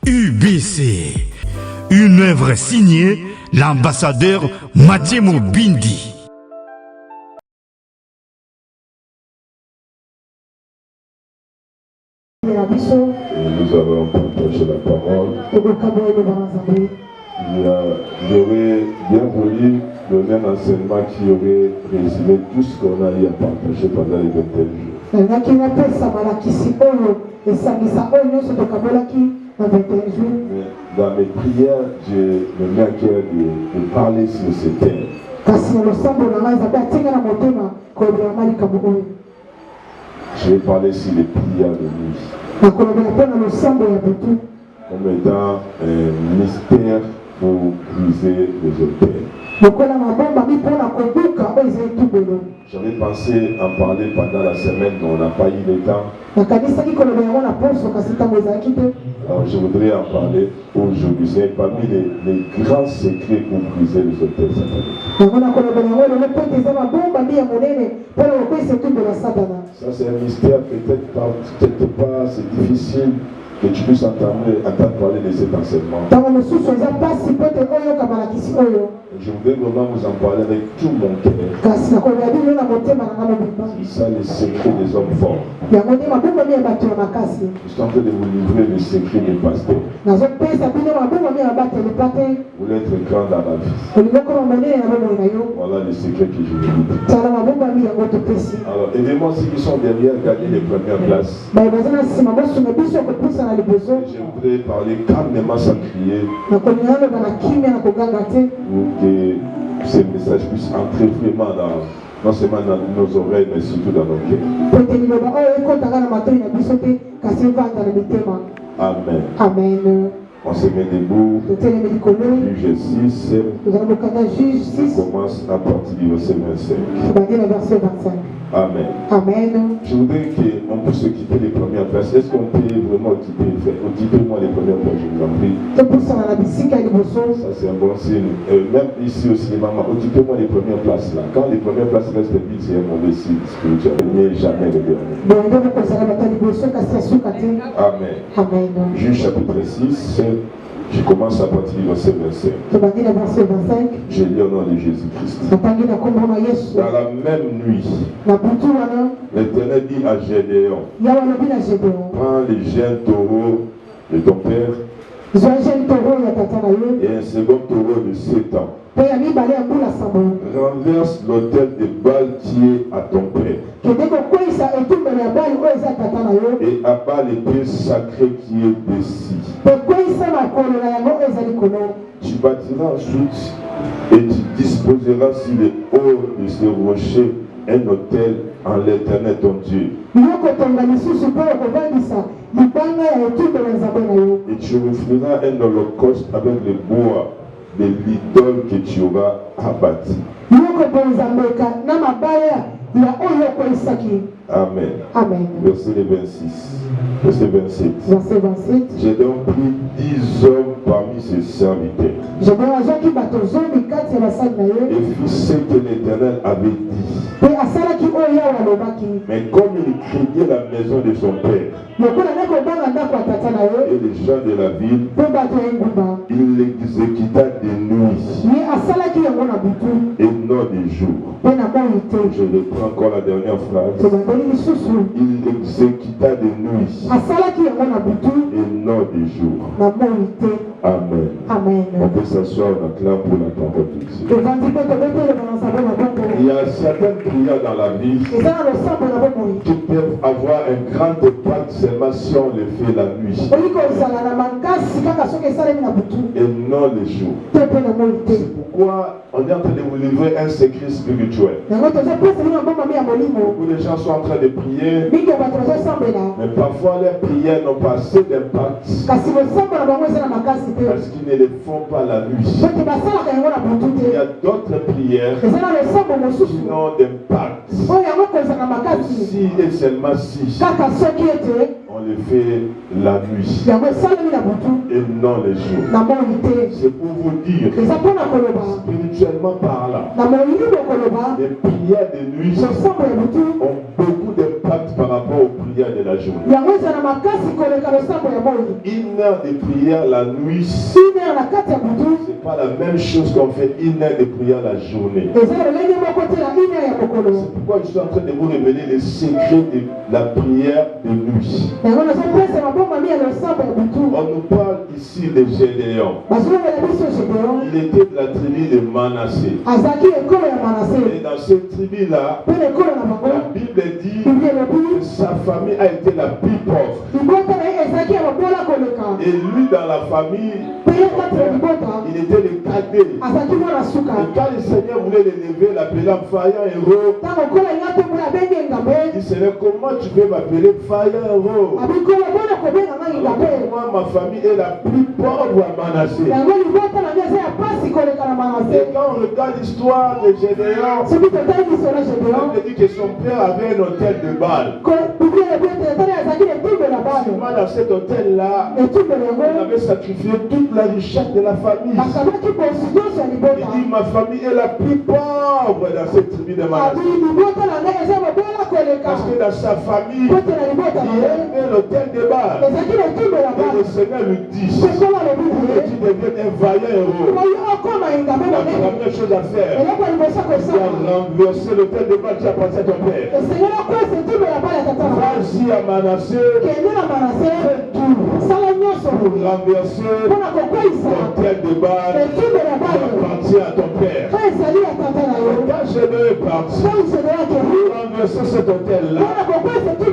UBC, une œuvre signée l'ambassadeur Mathieu Mobindi. Et nous allons partager la parole. J'aurais bien voulu donner un enseignement qui aurait résumé tout ce qu'on a eu à partager pendant les 21 jours. Mais dans mes prières, je me mets à cœur de parler sur ce thème. Je vais parler sur les prières de nuit. Comme étant un mystère pour briser les autels. J'avais pensé en parler pendant la semaine, mais on n'a pas eu le temps. Alors je voudrais en parler aujourd'hui. C'est parmi les grands secrets pour briser les autels sataniques. Ça c'est un mystère, peut-être pas, c'est difficile que tu puisses entendre parler de cet enseignement. Je voudrais vraiment vous en parler avec tout mon cœur. C'est ça le secret des hommes forts. Je suis en train de vous livrer le secret des pasteurs. Vous voulez être grand dans la vie. Voilà le secret que je vous livre. Alors, aidez-moi ceux qui sont derrière, gagner les premières places. Je voudrais parler calmement sans crier pour que ce message puisse entrer vraiment non seulement dans nos oreilles, mais surtout dans nos cœurs. Amen. Amen. On se met debout. Juge 6. On commence à partir du verset 25. Amen. Amen. Je voudrais qu'on puisse occuper les premières places. Est-ce qu'on peut vraiment occuper-moi les premières places, je vous en prie. Ça c'est un bon signe. Même ici au cinéma, occupez-moi les premières places là. Quand les premières places restent vides, c'est un mauvais signe spirituel. Mais jamais le dernier. Amen. Amen. Juge chapitre 6. Je commence à partir du verset 25. Je lis au nom de Jésus-Christ. Dans la même nuit, l'Éternel dit à Gédéon, prends les jeunes taureaux de ton père et un second taureau de 7 ans. Renverse l'autel de Baal qui est à ton père et abat l'épée sacrée qui est dessus. Tu bâtiras ensuite et tu disposeras sur les hauts de ce rocher un autel en l'Éternel ton Dieu. Et tu offriras un holocauste avec le bois de l'idole que tu auras abattu. Amen. Amen. Verset 26. Verset 27. J'ai donc pris 10 hommes parmi ses serviteurs et fit ce que l'Éternel avait dit. Mais comme il craignait la maison de son père et les gens de la ville, il l'exécuta de nuit et non de jour. Je reprends encore la dernière phrase. Il l'exécuta de nuit et non de jour. Amen. Amen. On peut s'asseoir, on acclame pour la parole de Dieu. Il y a certaines prières dans la vie qui peuvent avoir un grand impact seulement si on les fait la nuit et non le jour. C'est pourquoi on est en train de vous livrer un secret spirituel. Beaucoup de gens sont en train de prier, mais parfois leurs prières n'ont pas assez d'impact parce qu'ils ne les font pas la nuit. Il y a d'autres prières qui n'ont d'impact si et seulement si on les fait la nuit et non les jours. C'est pour vous dire, spirituellement parlant, les prières de nuit ont beaucoup d'impact impact par rapport aux prières de la journée. 1 heure de prière la nuit, c'est pas la même chose qu'on fait 1 heure de prière la journée. C'est pourquoi je suis en train de vous révéler les secrets de la prière de nuit. On nous parle ici de Gédéon. Il était de la tribu de Manassé. Et dans cette tribu-là, la Bible dit que sa famille a été la plus pauvre. Et lui, dans la famille, il était le cadet. Et quand le Seigneur voulait l'élever, l'appeler Vaillant Héros, il disait, comment tu peux m'appeler Vaillant Héros? Moi, ma famille est la plus pauvre à Manassé. Et quand on regarde l'histoire de Gédéon, on dit que son père avait un hôtel de Baal. Seulement dans cet hôtel-là, on avait sacrifié toute la richesse de la famille. Il dit, ma famille est la plus pauvre dans cette tribu de Manassé. Parce que dans sa famille, il y avait l'hôtel de Baal. Et le Seigneur lui dit, pour que tu deviennes un vaillant héros, la première chose à faire, c'est renverser l'hôtel de Baal qui appartient à ton père. Vas-y à Manassé, fais tout pour renverser l'hôtel de Baal qui appartient à ton père. Quand Gédéon est parti pour renverser cet hôtel-là,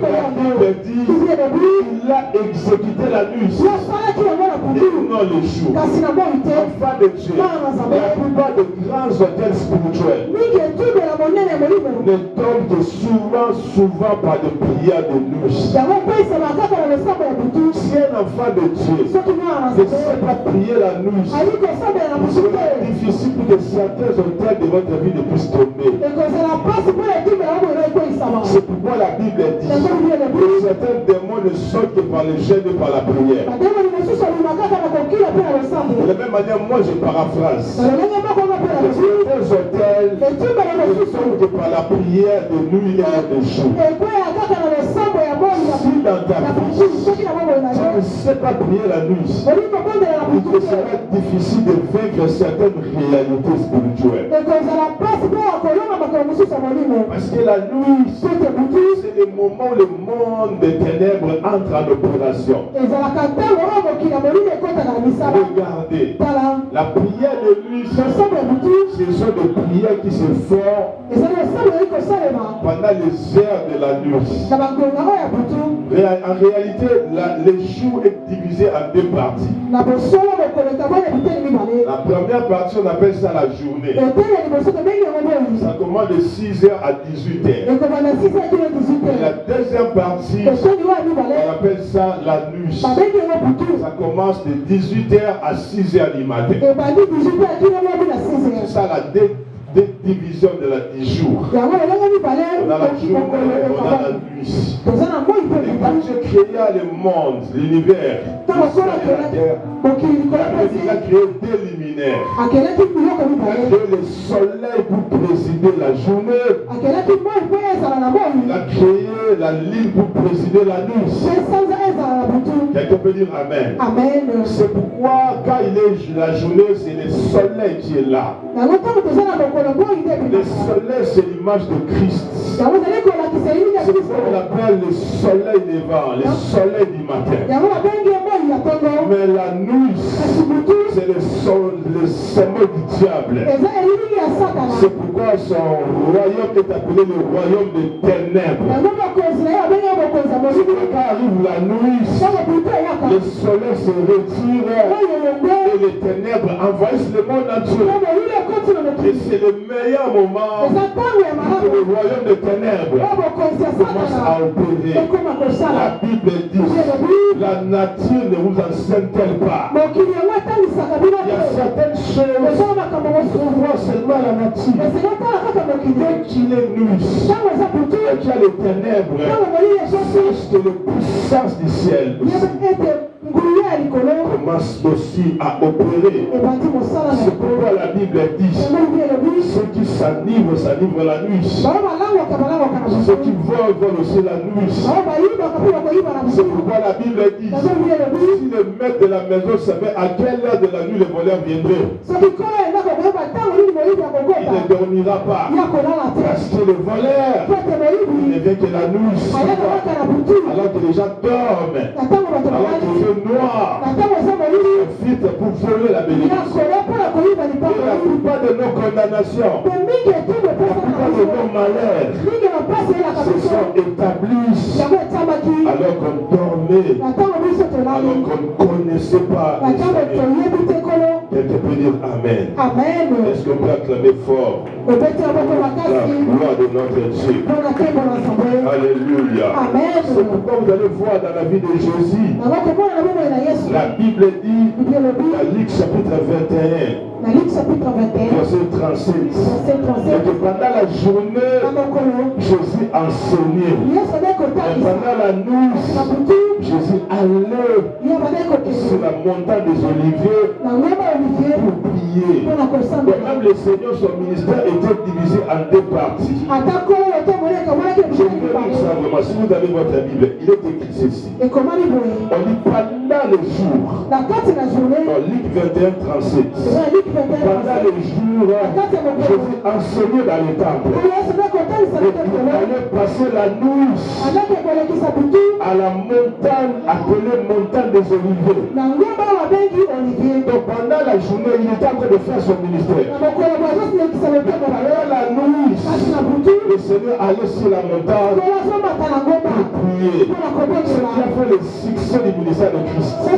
la Bible dit qu'il a exécuté la nuit et non le jour. Enfant de Dieu, la plupart des grands hôtels spirituels ne tombent que souvent par des prières de nuit. Si un enfant de Dieu ne sait pas prier la nuit, c'est difficile pour que certains hôtels de votre vie ne puissent tomber. C'est pourquoi la Bible dit que certains démons ne sortent que par le jeûne et par la prière. De la même manière, moi je paraphrase. Certains hôtels ne sortent que par la prière de nuit et de jour. Si dans ta vie, tu ne sais pas prier la nuit, il te sera difficile de vaincre certaines réalités spirituelles. Parce que la nuit, c'est le moment où le monde des ténèbres entre en opération. Regardez, la prière de nuit, ce sont des prières qui se font pendant les heures de la nuit. En réalité, le jour est divisé en deux parties. La première partie, on appelle ça la journée. Ça commence de 6h à 18h. Et la deuxième partie, on appelle ça la nuit. Ça commence de 18h à 6h du matin. C'est ça la division de la 10 jours. On a la journée, on a la nuit. Et quand Dieu créa le monde, l'univers, il a créé deux luminaires. Il a créé le soleil pour présider la journée. Il a créé la lune pour présider la nuit. Quelqu'un peut dire Amen. C'est pourquoi quand il est la journée, c'est le soleil qui est là. Le soleil, c'est l'image de Christ. C'est ce qu'on appelle le soleil levant, le soleil du matin. Mais la nuit, c'est le symbole du diable. C'est pourquoi son royaume est appelé le royaume des ténèbres. Quand arrive la nuit, le soleil se retire et les ténèbres envahissent le monde entier. Et c'est le meilleur moment où le royaume des ténèbres commence à opérer. La Bible dit, la nature ne vous enseigne-t-elle pas? Il y a certaines choses qu'on voit seulement la nature. Dès qu'il est nuit, dès qu'il y a les ténèbres, sache que la puissance du ciel commence aussi à opérer. C'est pourquoi la Bible dit, ceux qui s'enivrent la nuit. Ceux qui volent aussi la nuit. C'est pourquoi la Bible dit, si le maître de la maison savait à quelle heure de la nuit le voleur viendrait, il ne dormira pas. Parce que le voleur, il ne vient que la nuit. Alors que les gens dorment, alors qu'il fait noir, vite pour voler la bénédiction. Et la plupart de nos condamnations, la plupart de nos malheurs se sont établis alors qu'on dormait, alors qu'on ne connaissait pas le Seigneur. Quelqu'un peut dire Amen. Est-ce qu'on peut acclamer fort la gloire de notre Dieu? Alléluia. C'est pourquoi vous allez voir dans la vie de Jésus, la Bible dit, dans Luc chapitre 21, verset 37, que pendant la journée, Jésus enseignait. Et pendant la nuit, Jésus allait sur la montagne des Oliviers pour prier. Et même le Seigneur, son ministère était divisé en deux parties. Je vais dire ça vraiment. Si vous avez votre Bible, il est écrit ceci. On dit pendant le jour. Dans Luc 21, 37. Pendant le jour, Jésus enseignait dans le temple. Et il allait passer la nuit à la montagne appelée montagne des Oliviers. Donc pendant la journée, il était en train de faire son ministère. Pendant la nuit, le Seigneur allait sur la montagne pour prier. Ce qui a fait le succès du ministère de Christ. Ce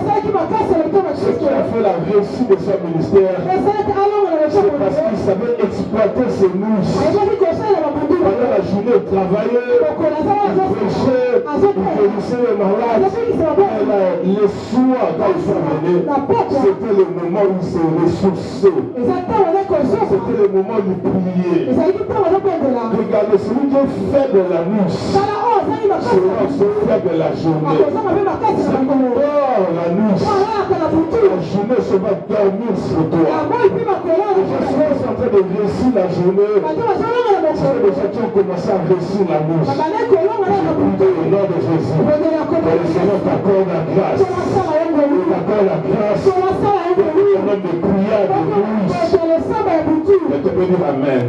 qui a fait la réussite de son ministère. C'est parce qu'il savait exploiter ses nuits. Pendant la journée, il travaillait, il prêchait, il guérissait les malades. Et le soir, quand il venait, c'était le moment où il se ressourçait. C'était le moment où il priait. Regardez, celui qui est faible la nuit sera aussi faible la journée. C'est qu'on dort la nuit, la journée se va dormir sur toi. Les gens sont en train de réussir la journée. C'est les gens qui ont commencé à réussir la nuit. Au nom de Jésus, le Seigneur t'accorde la grâce. Il t'accorde la grâce. Un homme de prière de nuit. Et tu peux dire Amen.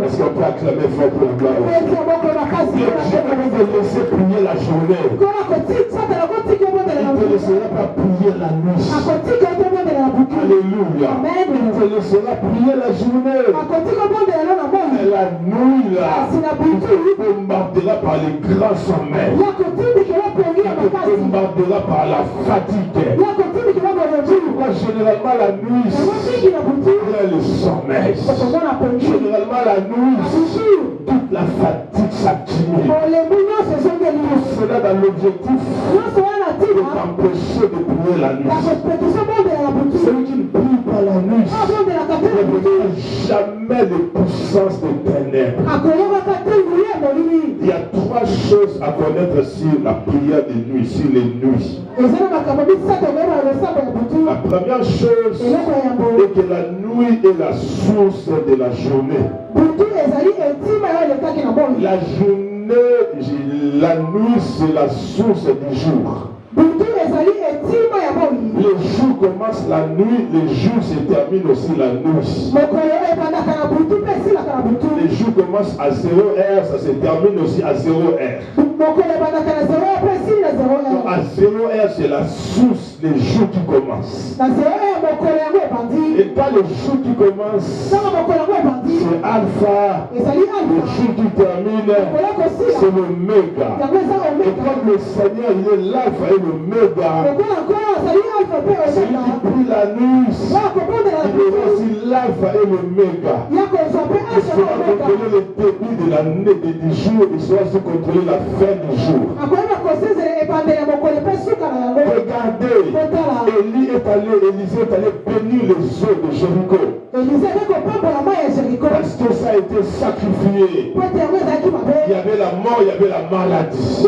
Est-ce qu'on peut acclamer fort pour la gloire? J'ai envie de laisser prier la journée. Il ne te laissera pas prier la nuit. Alléluia. Il te laissera prier la journée. Et la nuit là, il te bombardera par les grands sommets. Il te bombardera par la fatigue. Pourquoi généralement la nuit, il y a le sommeil. Généralement la nuit, toute la fatigue s'accumule. Cela dans l'objectif de t'empêcher de prier la nuit. Celui qui ne prie pas la nuit ne verra jamais de puissance des ténèbres. Il y a trois choses à connaître sur la prière de nuit, sur les nuits. La première chose est que la nuit est la source de la journée. La nuit c'est la source du jour. Le jour commence la nuit, le jour se termine aussi la nuit. Le jour commence à 0h, ça se termine aussi à 0h. À 0h, c'est la source des jours qui commence. Et quand le jour qui commence, c'est alpha. Le jour qui termine, c'est le méga. Et comme le Seigneur, il est l'alpha et le méga, celui qui prie la nuit, il est aussi l'alpha et le méga. Il sera contrôler le début de l'année du jour, il sera aussi contrôler la fin du jour. Regardez, Élisée est allé bénir les eaux de Jéricho. Parce que ça a été sacrifié. Il y avait la mort, il y avait la maladie. Il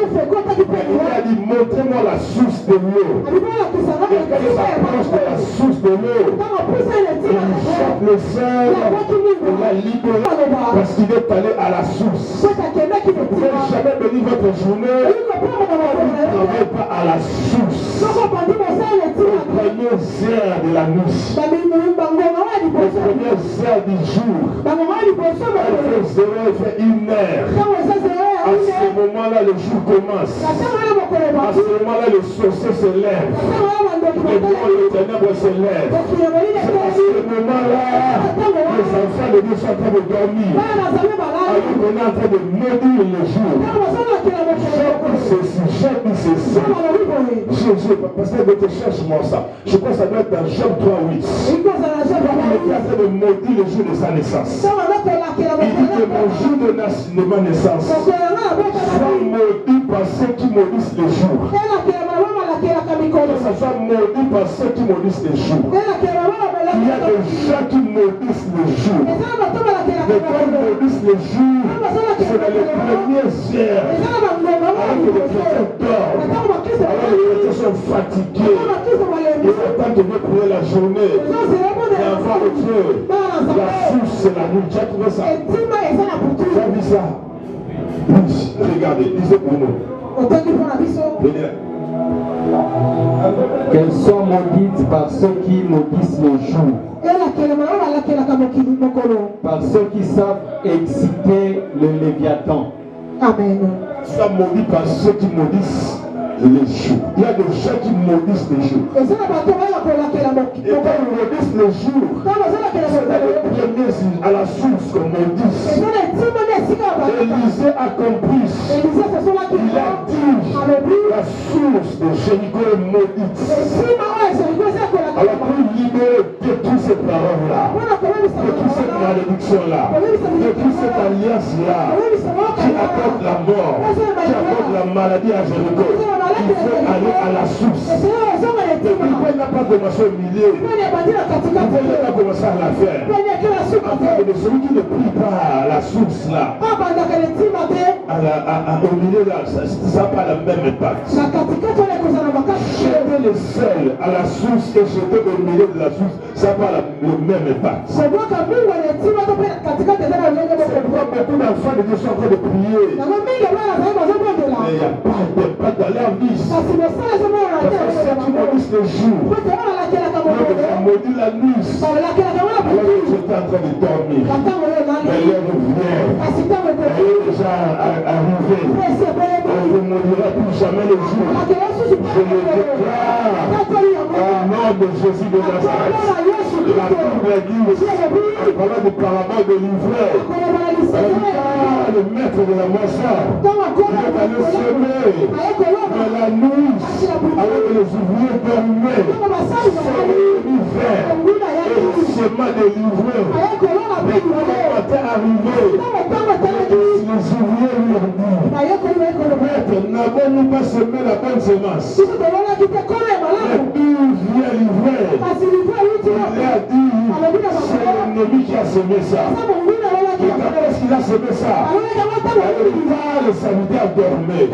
a dit, montrez-moi la source de l'eau. Et quand il s'approche de la source de l'eau, il chope le Seigneur l'a libéré parce qu'il est allé à la source. Vous ne pouvez jamais bénir votre journée. Ne travaillez pas à la source. Au premier heure de la nuit. Au premier heure du jour. Il fait 1 heure. À ce moment-là, le jour commence. À ce moment-là, le sorcier se lève. Les ténèbres se lèvent. C'est à ce moment-là, les enfants de Dieu sont en train de dormir. Alors qu'on est en train de maudire le jour. Job ceci. Parce que cherche-moi ça. Je pense que ça doit être dans Job 3:8. Il est en train de maudire le jour de sa naissance. Il dit que mon jour de ma naissance soit maudit par ceux qui maudissent le jour. Que ça soit maudit par ceux qui maudissent le jour. Il y a des gens qui maudissent le jour. Les gens maudissent le jour. C'est dans les premières heures. Alors que les chrétiens dorment. Alors les chrétiens sont fatigués. Ils attendent de venir prier la journée. Et avant autre chose, la source c'est la nuit. Tu as trouvé ça? Tu as vu ça? Oui, regardez, lisez pour nous. Venez. Qu'elles soient maudites par ceux qui maudissent le jour, par ceux qui savent exciter le Léviathan. Amen. Soient maudits par ceux qui maudissent les jours. Il y a des gens qui maudissent les jours. Et quand ils maudissent les jours, c'est dans les premiers à la source qu'on maudisse. Élisée a compris. Il a dit la source de Jéricho est maudite. Alors pour libérer de toutes ces paroles-là, de toute cette malédiction-là, de toute cette alliance-là, qui apporte la mort, qui apporte la maladie à Jéricho, il faut aller à la source. Pourquoi il n'a pas commencé au milieu? Pourquoi il n'a pas commencé à la faire? De celui qui ne prie pas à la source là, au milieu là, ça n'a pas le même impact. Jeter le sel à la source et jeter au milieu de la source, ça n'a pas le même impact. C'est pourquoi beaucoup d'enfants de Dieu sont en train de prier. Mais il n'y a pas d'aller en vie. Parce que si tu maudis le jour, tu as maudit la nuit. Alors que tu es en train de dormir. Mais l'heure vient. Elle est déjà arrivée. On ne maudira plus jamais le jour. Je le déclare au nom de Jésus de Nazareth. La Bible dit, en parlant du parabole de l'ivraie, le maître de la moisson, il est allé semer dans la nuit, alors que les ouvriers dormaient, c'est l'hiver, et le chemin de l'ivraie. Mais quand le matin arrivé, les ouvriers lui ont dit, maître, n'avons-nous pas semé la bonne semence? Mais d'où vient l'ivraie? Il a dit, c'est l'ennemi qui a semé ça. Qu'est-ce qu'il a semé ça? Le serviteur dormait.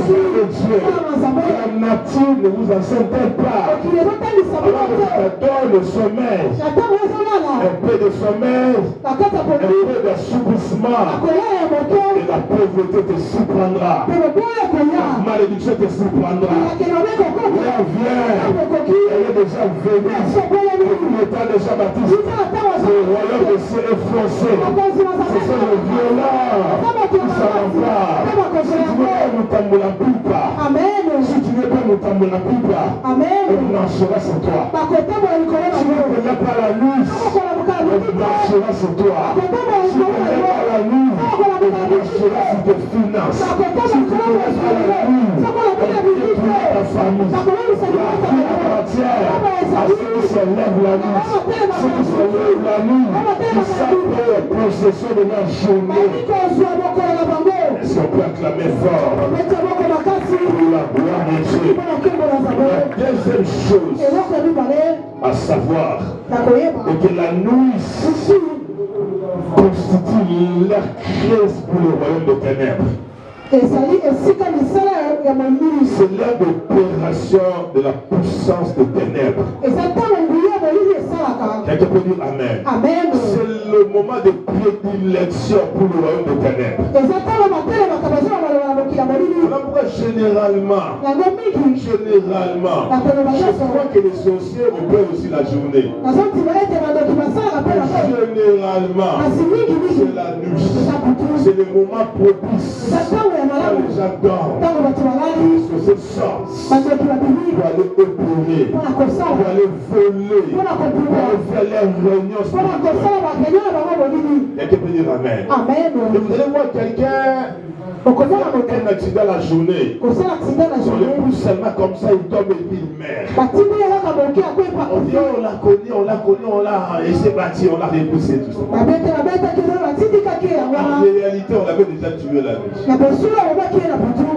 De Dieu, la nature ne vous enseigne pas. Alors que donne le sommeil, un peu de sommeil, un peu d'assouplissement, et la pauvreté te surprendra. La malédiction te surprendra. Viens, elle est déjà venue. Depuis le temps de Jean-Baptiste, le royaume de ciel est foncé. Ce sont les violents qui s'en vont. Si tu veux pas nous tamboulampouille pas, si tu veux pas nous tamboulampouille pas, on marchera sur toi. Si tu ne connais pas la nuit, on marchera sur toi. Si tu ne connais pas la nuit, on marchera sur tes finances. Si tu ne connais pas la nuit, on détruira ta famille. La vie appartient à ceux qui se lèvent la nuit. Ceux qui se lèvent la nuit, qui savent possession de leur journée. Est-ce qu'on peut acclamer fort pour la gloire de Dieu? La deuxième chose à savoir est que la nuit constitue la crise pour le royaume des ténèbres. C'est l'heure d'opération de la puissance des ténèbres. Quelqu'un peut dire Amen. Amen. C'est le moment de prédilection pour le royaume des ténèbres. Voilà pourquoi généralement, je crois que les sorciers opèrent aussi la journée. Généralement, c'est la nuit. C'est le moment propice. Quand les gens dorment, les sorciers sortent pour aller opérer, pour aller voler, pour aller faire leurs réunions spirituelles. Quelqu'un peut dire Amen. Et vous allez voir quelqu'un un accident la journée. On le pousse seulement comme ça, il tombe et puis il meurt. On dit on l'a connu, on l'a et c'est bâti, on l'a repoussé tout ça. En réalité, on l'avait déjà tué la nuit.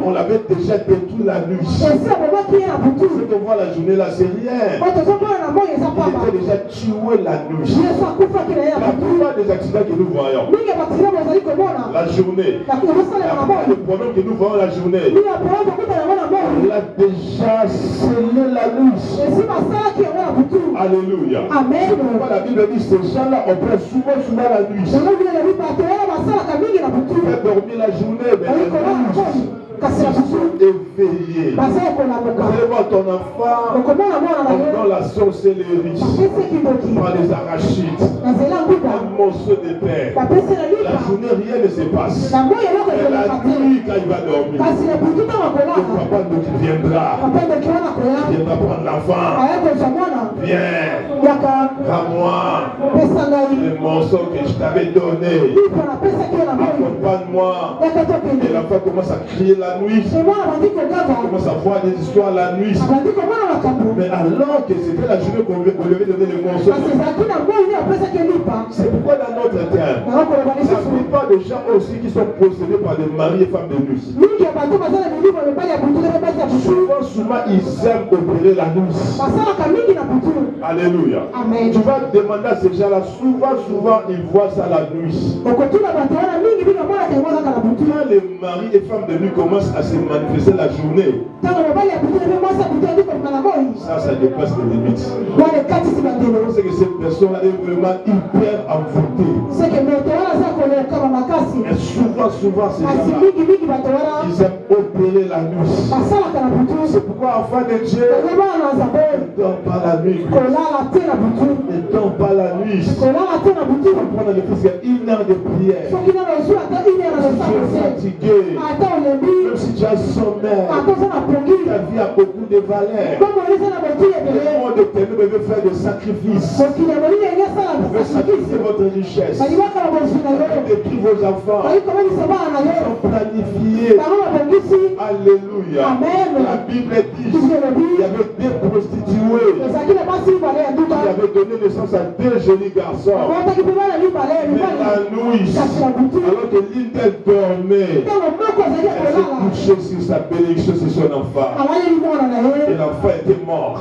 On l'avait déjà détruit la nuit. Ce qu'on voit la journée là, c'est rien. Il était déjà tué la nuit. La plupart des accidents que nous voyons, la journée, le problème que nous voyons la journée, il a déjà scellé la nuit. Alléluia. Amen. C'est pourquoi la Bible dit ces gens-là opèrent souvent la nuit. Ils peuvent dormir la journée, mais la nuit, ils sont éveillés. Vous allez voir ton enfant dans la sorcellerie, par les arachides, un morceau de terre. La journée, rien ne se passe. Mais la nuit, quand il va dormir, le papa nous viendra prendre l'enfant. Viens, à moi, le morceau que je t'avais donné. Accompagne-moi. Et l'enfant commence à crier la nuit. Il commence à voir des histoires la nuit. Mais alors que c'était la journée qu'on lui avait donné le morceau. C'est pourquoi dans notre terre, la plupart des gens aussi qui sont possédés par des maris et femmes de nuit. Souvent, ils aiment opérer la nuit. Alléluia. Amen. Tu vas demander à ces gens-là, souvent, ils voient ça la nuit. Quand les maris et femmes de nuit commencent à se manifester la journée, ça dépasse les limites. C'est que cette personne-là est vraiment hyper envoûtée. Et souvent, ces gens-là, ils aiment opérer la nuit. C'est pourquoi, enfant de Dieu, ne dors pas la nuit. Ne dors pas la nuit. Pendant le plus une heure de prière. Si tu es fatigué, même si tu as sommeil, ta vie a beaucoup de valeur. Le monde de ténèbres veut faire des sacrifices. Vous veut sacrifier votre richesse. Depuis vos enfants sont planifiés. Alléluia. La Bible dit qu'il y avait des prostituées qui avaient donné naissance à deux jolis garçons. Mais la nuit, alors que l'une d'elles dormait, elle s'est couchée sur sa bénédiction sur son enfant. Et l'enfant était mort.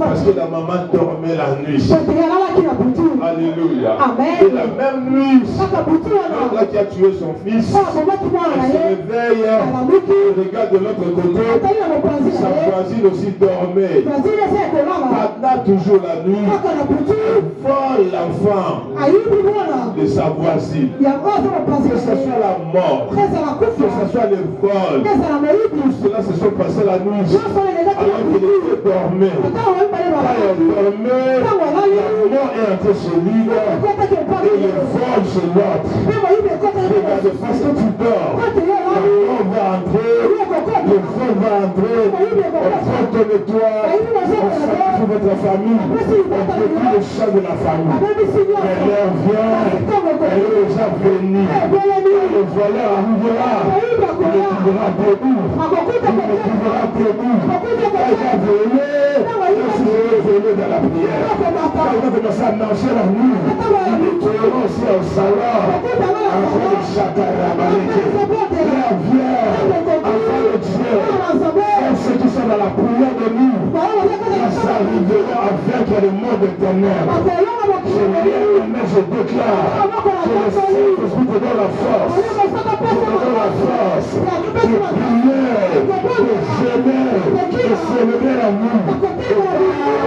Parce que la maman dormait la nuit. Alléluia. Et la même nuit, l'autre là qui a tué son fils, elle se réveille, elle regarde de l'autre côté, sa voisine aussi dormait. Maintenant, toujours la nuit, elle vole l'enfant de sa voisine. Que ce soit la mort, que ce soit le vol, tout cela se sont passés la nuit. Alors qu'il était dormé. Quand elle dormait, la mort est entrée chez lui et le vol chez l'autre. Regarde, parce que tu dors, la mort va entrer, le vol va entrer, on prend ton étoile, on sacrifie votre famille, on détruit le champ de la famille. Mais l'heure vient, elle est déjà venue. Le voleur arrivera, il ne trouvera debout. Il ne trouvera debout. Quand il va voler, si je vais voler dans la prière. Quand il va commencer à marcher la nuit, nous trouvons aussi au salon, enfant de Chakarabaleke. L'heure vient, enfant de Dieu, ceux qui sont dans la prière de nous, ils arriveront à vaincre le monde des ténèbres. Mais je déclare que le Saint-Esprit te donne la force. Te donne la force de prier, de jeûner, de célébrer la nuit. Et quand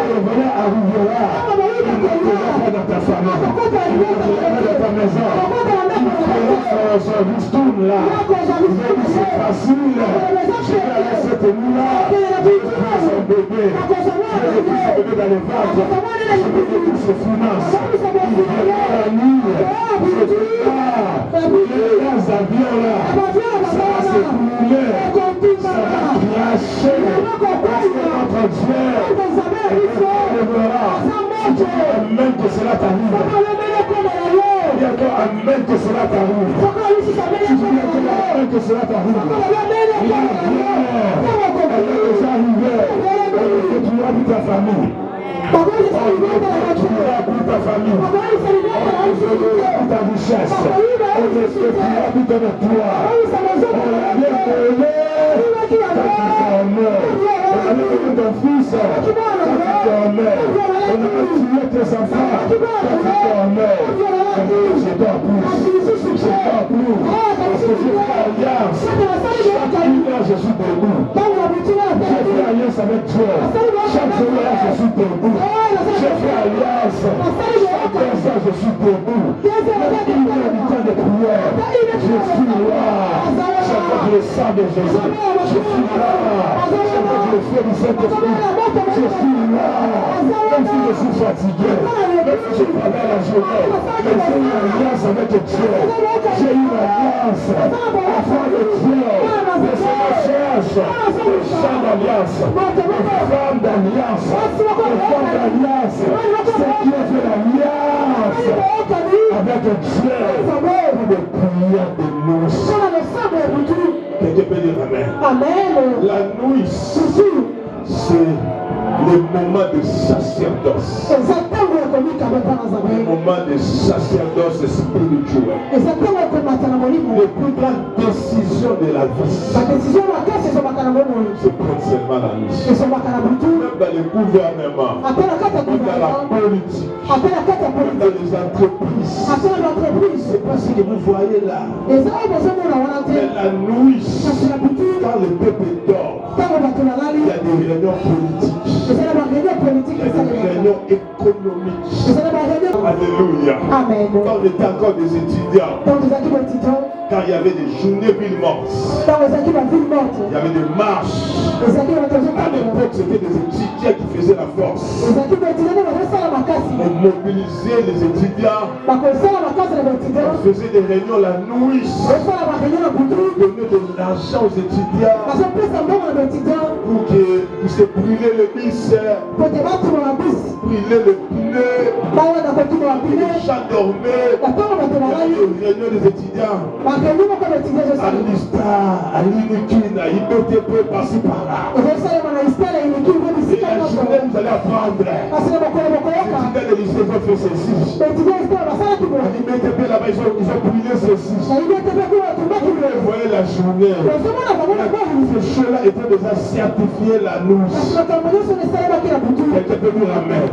le voleur arrivera, il ne pourra service tourne là. C'est facile. Je vais aller cette nuit-là. Je vais prendre son bébé. Je vais prendre son bébé dans les ventres. Je vais prendre ses finances. Il viendra la nuit. Je vais là. Les avions là. Ça va s'écouler. Ça va cracher. Parce que notre Dieu lèvera. Si tu dis amen que cela t'arrive. Dis encore amen que cela t'arrive. Si tu dis encore amen que cela t'arrive. Il y a elle est déjà arrivée. Et tu auras pour ta famille. Tu auras pour ta famille. Pour ta richesse. Tu auras pour ton emploi. On l'a bien donné. On a donné ton fils. On a tué tes enfants. C'est pas plus. C'est pas plus. Parce que j'ai fait alliance. Chaque jour, je suis debout. J'ai fait alliance avec Dieu. Chaque jour, je suis debout. J'ai fait alliance. Chaque jour, je suis debout. Il y a du temps de prière. Je suis là. Chaque fois que je sens de Jésus. Je suis là. Chaque fois que je fais du Saint-Esprit. Je suis là. Même si je suis fatigué. Même si je travaille la journée. Mais j'ai une alliance avec Dieu. J'ai une alliance. Enfant de Dieu. Les cherche. Les chants d'alliance. Les femmes d'alliance. Les femmes d'alliance. C'est qui a fait l'alliance avec Dieu pour des prières de noces. Quelqu'un peut dire amen. Amen. La nuit, c'est le moment de sacerdoce. Le moment de sacerdoce spirituel. Les plus grandes décisions de la vie, c'est prendre seulement la nuit. Même dans les gouvernements, même dans la politique, même dans les entreprises. C'est pas ce que vous voyez là. Mais la nuit, quand le peuple dort, il y a des réunions politiques. Il y a des réunions économiques. Alléluia. Amen. Quand on était encore des étudiants, quand il y avait des journées villes mortes, il y avait des marches. À l'époque, c'était des étudiants qui faisaient la force. On mobilisait les étudiants. On faisait des réunions la nuit. On donnait de l'argent aux étudiants pour qu'ils se brûler le bis, brûler le pneu. Les gens dormaient. Les réunions des étudiants. À l'ISTA, à l'INIKIN, à IBTP, par-ci par-là. Et la journée, vous allez apprendre. Les étudiants de lycée ont fait ceci. À l'IBTP, là-bas, ils ont brûlé ceci. Vous voyez la journée. Ces choses-là étaient déjà certifiées la nuit. Quelqu'un peut dire amen.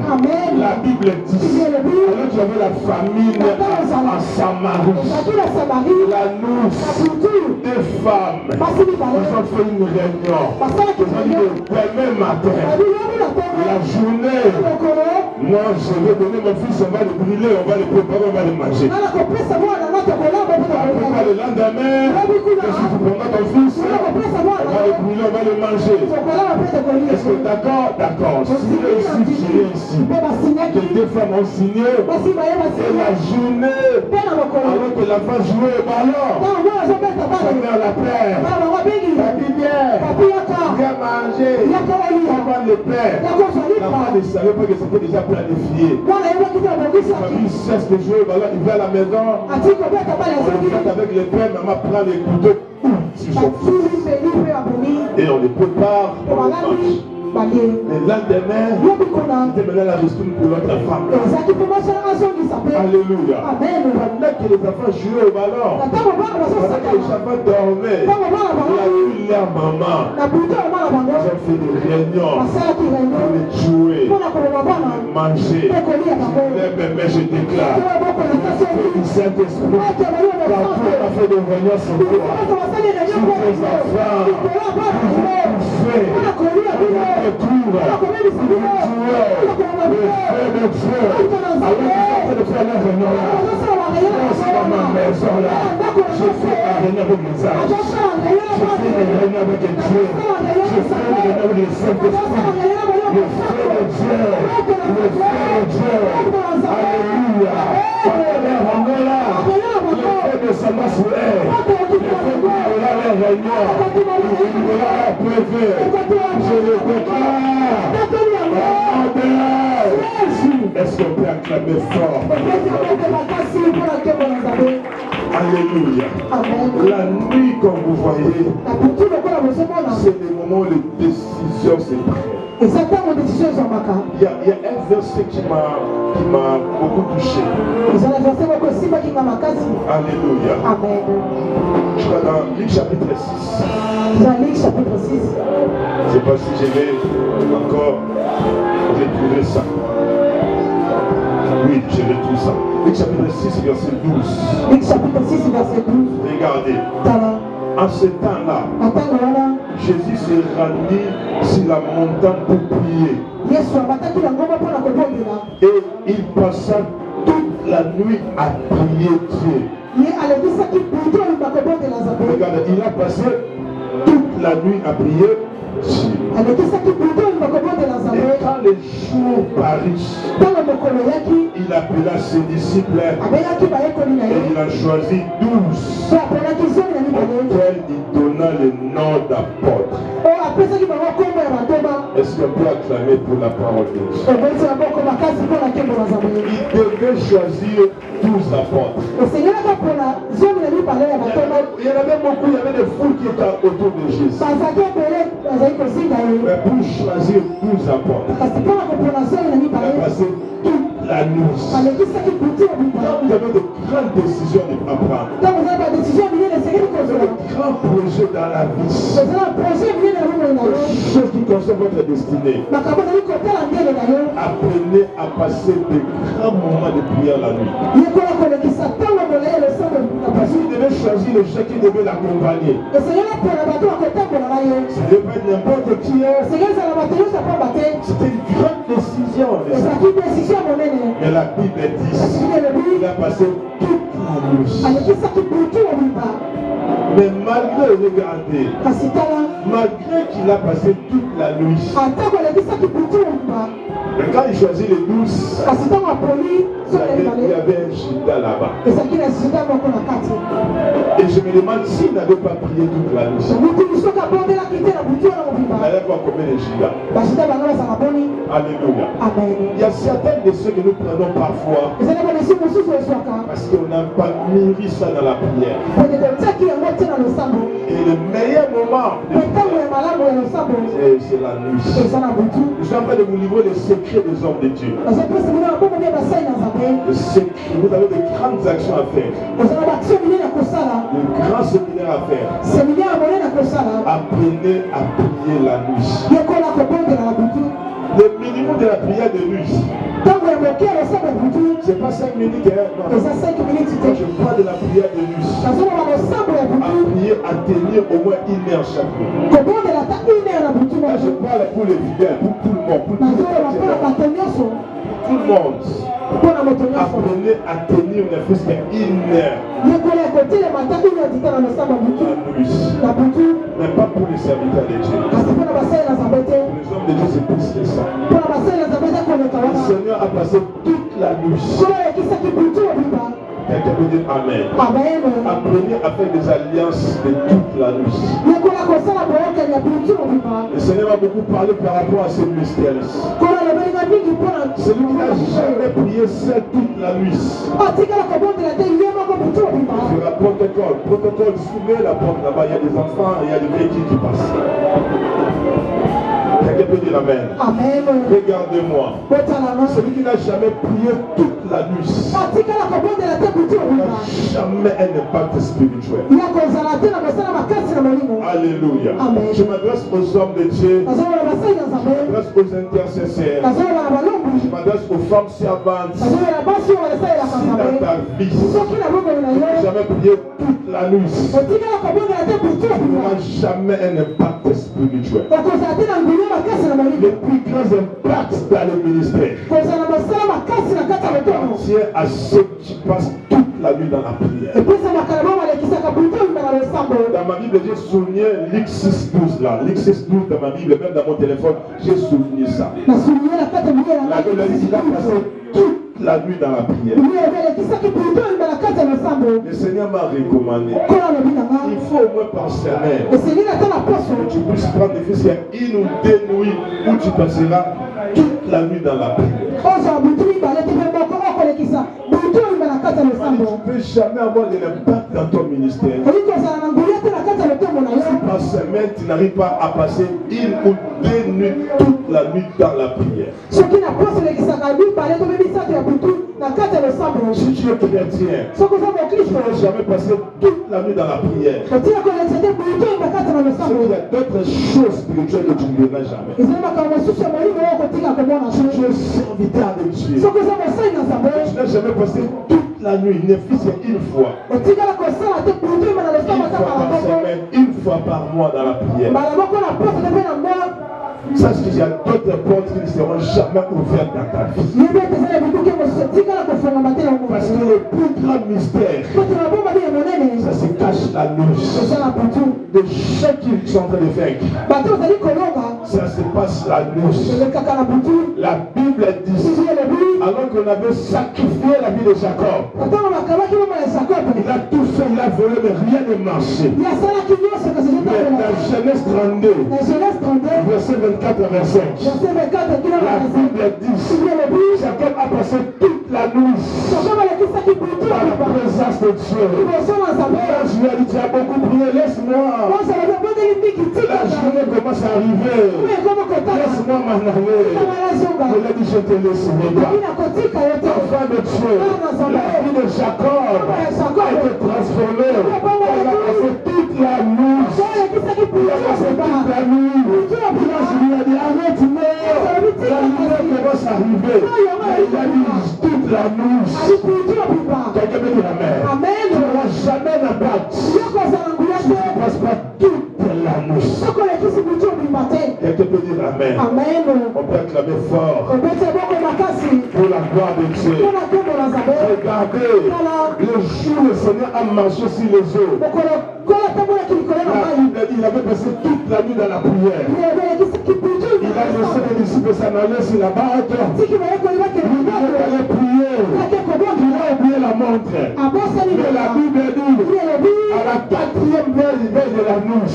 La Bible dit, alors qu'il y avait la famine en Samarie, la nuit, des femmes, ils ont fait une réunion. Ils ont dit le premier matin, la journée, moi je vais donner mon fils, on va le brûler, on va le préparer, on va le manger. Après le lendemain, si tu prends ton fils, on va le brûler, on va le manger. Est-ce que d'accord? D'accord. Signé ici. Que deux femmes ont signé. Et la journée, alors que l'enfant jouait au ballon, sa mère l'appelle. Papi viens manger. On va le père. L'enfant ne savait pas que c'était déjà planifié. La famille cesse de jouer au ballon, il va à la maison. On le fait avec le père, maman prend les couteaux sur son fils. Et on les prépare pour le match. Le lendemain, c'était maintenant la ristourne pour l'autre femme. Alléluia. Pendant que les enfants jouaient au ballon, pendant que les enfants dormaient, il a vu leur maman. Ils ont fait des réunions pour les jouer, pour manger. Mais je déclare, le Saint-Esprit, partout on a fait des réunions sur toi. Sur tes enfants, pour faire le feu de Dieu. Alors qu'ils sont en train de faire la réunion là. Dans ma maison là. fais un réunion avec les âges. Je fais un réunion avec Dieu. Je fais un réunion avec le Saint-Esprit. Le feu de Dieu. Le feu de Dieu. Alléluia. Le feu de Samasoué. Le feu de la réunion. Je le déclare. Est-ce qu'on peut acclamer fort? Alléluia. La nuit, comme vous voyez, c'est le moment où les décisions se prennent. Il y a un verset qui m'a beaucoup touché. Alléluia. Je suis dans Luc chapitre 6. Je ne sais pas si je vais encore retrouver ça. Oui, je retrouve ça. Luc chapitre 6, verset 12. Luc chapitre 6, verset 12. Regardez. En ce temps-là, Jésus se rendit sur la montagne pour prier. Et il passa toute la nuit à prier Dieu. Regardez, il a passé toute la nuit à prier Dieu. Et quand les jours parurent, il appela ses disciples et il a choisi 12 auxquels il donna le nom d'apôtres. Est-ce qu'on peut acclamer pour la parole de Dieu? Il devait choisir 12 apôtres. Il y en avait beaucoup, il y avait des foules qui étaient autour de Jésus. Mais pour choisir 12 apôtres, il a passé toute la nuit. Quand vous avez de grandes décisions à prendre, de grands projets dans la vie, choses qui concernent votre destinée, apprenez à passer de grands moments de prière la nuit. Parce qu'il devait choisir le chef qui devait l'accompagner. Ce ne devait pas être n'importe qui. C'était une grande décision. Mais la Bible dit qu'il a passé toute la nuit. Mais malgré, regardez, malgré qu'il a passé toute la nuit, quand il choisit les 12, il y avait un Judas là-bas. Et je me demande s'il n'avait pas prié toute la nuit. Il n'allait pas combien de Judas. Alléluia. Il y a certaines de ceux que nous prenons parfois parce qu'on n'a pas mûri ça dans la prière. Et le meilleur moment c'est la nuit. Je suis en train de vous livrer les secrets des hommes de Dieu. Le secret, vous avez de grandes actions à faire. De grands séminaires à faire. Apprenez à prier la nuit. Le minimum de la prière de nuit, c'est pas 5 minutes. Quand je parle de la prière de nuit, à prier, à tenir au moins 1 heure chaque nuit. Là, je parle pour les fidèles, pour tout le monde, pour tout le monde. Apprenez à tenir ne fût-ce qu'à 1 heure. La nuit. Mais pas pour les serviteurs de Dieu. Pour les hommes de Dieu, c'est plus que ça. Le Seigneur a passé toute la nuit. Quelqu'un peut dire Amen. Apprenez à faire des alliances de toute la nuit. Le Seigneur a beaucoup parlé par rapport à ces mystères. Celui qui n'a jamais prié seul toute la nuit. Je rapporte protocole, soumets la porte là-bas, il y a des enfants, il y a des véhicules qui passent. Quelqu'un peut dire Amen. Regardez-moi. Celui qui n'a jamais prié toute la nuit n'a jamais un impact spirituel. Alléluia. Je m'adresse aux hommes de Dieu. Je m'adresse aux intercesseurs. Je m'adresse aux femmes servantes. Si dans ta vie, tu n'as jamais prié toute la nuit. Il n'y aura jamais un impact spirituel. Le plus grand impact dans le ministère appartient à ceux qui passent toute la nuit dans la prière. Dans ma Bible, j'ai souligné Luc 6:12 là. Luc 6:12 dans ma Bible, même dans mon téléphone, j'ai souligné ça. La Bible dit qu'il a passé toute la nuit dans la prière. Le Seigneur m'a recommandé. Il faut au moins par semaine que tu puisses prendre des fils, une ou deux nuits où tu passeras toute la nuit dans la prière. Tu ne peux jamais avoir de l'impact dans ton ministère. Si par semaine tu n'arrives pas à passer une ou deux nuits toute la nuit dans la prière. Si tu es chrétien, tu ne peux jamais passer toute la nuit dans la prière. Il y a d'autres choses spirituelles que tu ne verras jamais. Tu es serviteur de Dieu. Tu n'as jamais passé toute la nuit, ne fût-ce qu'une fois. Une fois par semaine, une fois par mois dans la prière. Sache qu'il y a d'autres portes qui ne seront jamais ouvertes dans ta vie. Parce que le plus grand mystère, ça se cache la nuit. De ceux qui sont en train de vaincre, ça se passe la nuit. La Bible dit, alors qu'on avait sacrifié la vie de Jacob, il a tout fait, il a volé, mais rien ne marchait. Mais dans Genèse 32, verset 24 à 25, la Bible dit, Jacob a passé toute la nuit dans la présence de Dieu. Là, je lui ai dit, tu as beaucoup prié, laisse-moi. La journée commence à arriver. Laisse-moi m'en aller. Il a dit, je te laisserai pas. Enfant de Dieu, la vie de Jacob a été transformée. Il a passé toute la nuit. Il a passé toute la nuit. Là, je lui ai dit, arrête-moi. La lumière commence à arriver. Il a dit, toute la nuit. Quelqu'un me dit amen. Tu n'auras jamais d'impact. Tu ne passes pas toute la nuit. Quelqu'un peut dire amen. On peut acclamer fort pour la gloire de Dieu. Regardez, le jour où le Seigneur a marché sur les eaux, la Bible dit qu'il avait passé toute la nuit dans la prière. Il a laissé les disciples s'en aller sur la barque. Il allait prier. Il a oublié la montre. Mais la Bible dit, à la 4e veille de la nuit,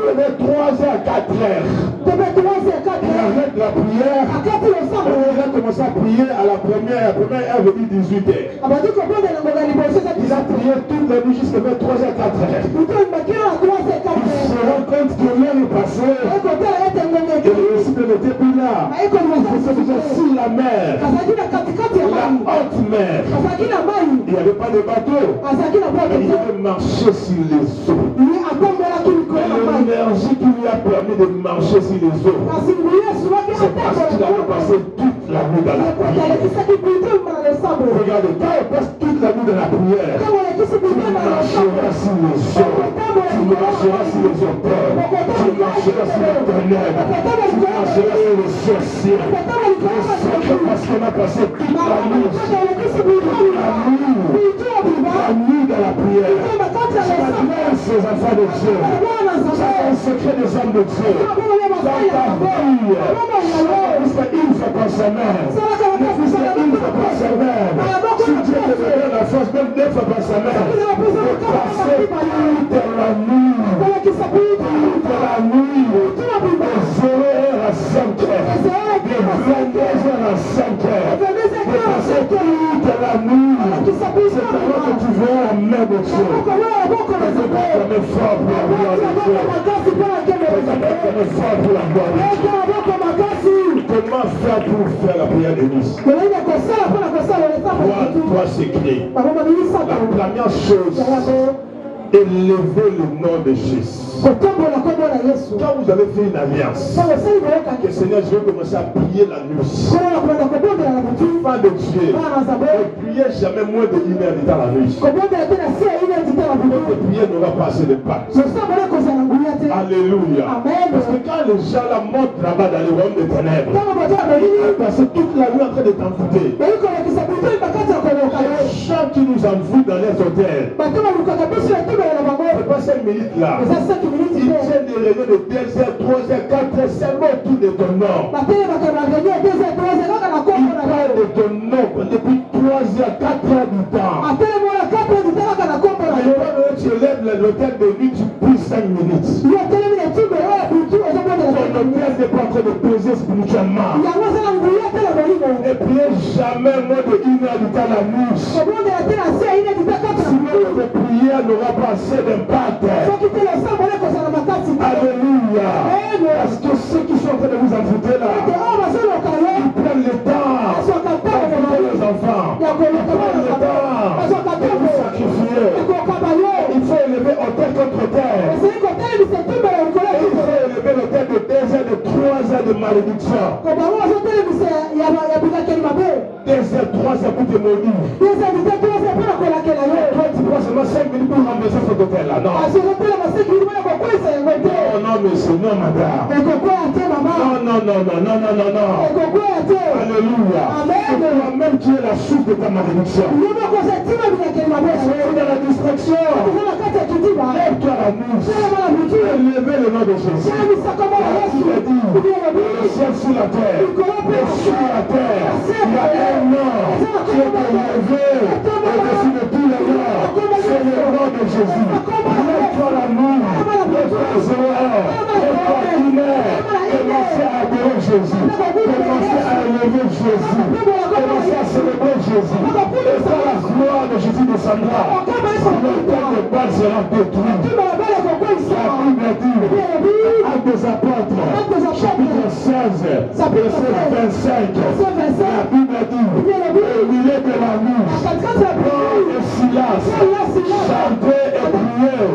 il est 3h à 4h. Il arrête la prière. Il a commencé à prier à la première. La première heure veut dire 18h. Il a prié toute la nuit jusqu'à 3h à 4h. Il se rend compte que l'heure est passée. Et le disciple n'était plus là. Il était déjà sur la mer. La haute mer. Il n'y avait pas de bateau. Il avait marché sur les eaux. L'énergie qui lui a permis de marcher sur les eaux, c'est parce qu'il avait passé toute la nuit dans la prière. Regardez, quand on passe toute la nuit dans la prière, tu marcheras sur les eaux, tu marcheras sur les auteurs, tu marcheras sur les ténèbres, tu marcheras sur les sorciers. Parce qu'on a passé toute la nuit dans la prière. Ces enfants de Dieu, c'est un secret des hommes de Dieu. Dans ta vie, c'est une fois par semaine. C'est une fois par semaine. Si Dieu te donne la force, même 2 fois par semaine, de passer toute la nuit. Toute la nuit. De 0h à 5h. De 22h à 5h. De passer toute la nuit. C'est alors que tu verras la main de Dieu. Comme fort pour la gloire de Dieu. Comment faire pour faire la prière de nuit? Trois secrets. La première chose, élevez le nom de Jésus. Quand vous avez fait une alliance, que Seigneur, je vais commencer à prier la nuit. Fin de Dieu, ne priez jamais moins de 1 heure dans la nuit. Votre prière n'aura pas assez de pacte. Alléluia. Parce que quand les gens la montrent là-bas dans le royaume des ténèbres, ils passent toute la nuit en train de t'envoûter. Les gens qui nous envoûtent dans les hôtels, c'est pas 5 minutes là. Ils tiennent des réunions de 2 heures, 3 heures, 4 heures, seulement autour de ton nom. Ils parlent de ton nom depuis 3 heures, 4 heures du temps. Tu lèves l'hôtel de nuit, tu pries 5 minutes. Ton hôtel n'est pas en train de peser spirituellement. Et priez jamais moins de 1 heure du temps la nuit. Sinon votre prière n'aura pas assez d'impact. Alléluia. Parce que ceux qui sont en train de vous envoûter là, ils prennent le temps d'envoûter les enfants. Ils prennent le temps de vous sacrifier. Il faut élever hôtel contre terre. Il faut élever l'hôtel de 2 heures, de 3 heures de malédiction. 2 heures, 3 heures pour te maudire. Toi, tu prends seulement 5 minutes pour renverser cet hôtel-là. Non. Non, monsieur, non, madame. Non. Alléluia. C'est toi-même qui es la source de ta malédiction. Dans la distraction. Lève-toi la mousse. Élevez le nom de Jésus. Il a dit, le ciel sur la terre. Et sur la terre, il y a un nom qui est élevé au-dessus de tous les noms. C'est le nom de Jésus. Lève-toi la mousse. Lève-toi les oreilles. Lève-toi Inès. Commencez à adorer Jésus. Commencez à élever Jésus. Commencez à célébrer Jésus. Et quand la gloire de Jésus descendra, l'autel de Baal sera détruit. La Bible dit, Actes des Apôtres, chapitre 16, verset 25. La Bible dit, au milieu de la nuit, Paul et Silas chantaient et priaient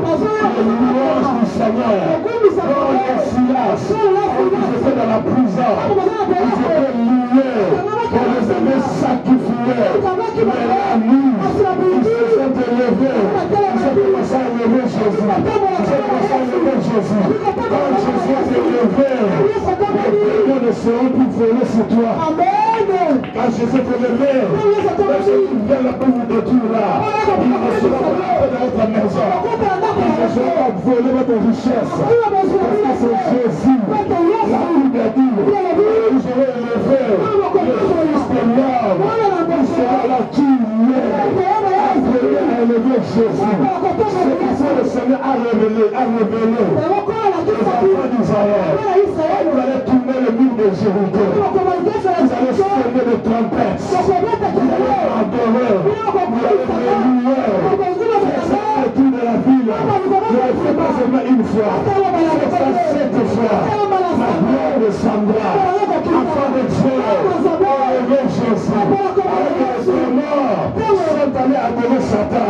les louanges du Seigneur. Paul et Silas, ils étaient dans la prison, ils étaient liés pour les aimer sacrifier. Mais la nuit, ils se sont élevés, ils ont commencé à élever Jésus. Quand Jésus est élevé, les démons ne seront plus volés sur toi. Quand Jésus est élevé, quand Jésus vient là pour vous détruire là, il ne sera pas rentrer dans votre maison. Il ne sera pas voler votre richesse. Parce que c'est Jésus. La Bible dit, vous serez élevé. Le Fils de l'homme, il sera là qui est. Appelez à élever Jésus. C'est ça le Seigneur a révélé. Les enfants d'Israël, vous allez tourner le mur de Jéricho. Vous allez sonner de trompettes. Vous allez adorer. Vous allez louer. C'est ça le tour de la ville. Ne le faites pas seulement une fois. C'est ça 7 fois. La gloire descendra. Enfant de Dieu, élevez Jésus. Avec les morts sont allés adorer Satan.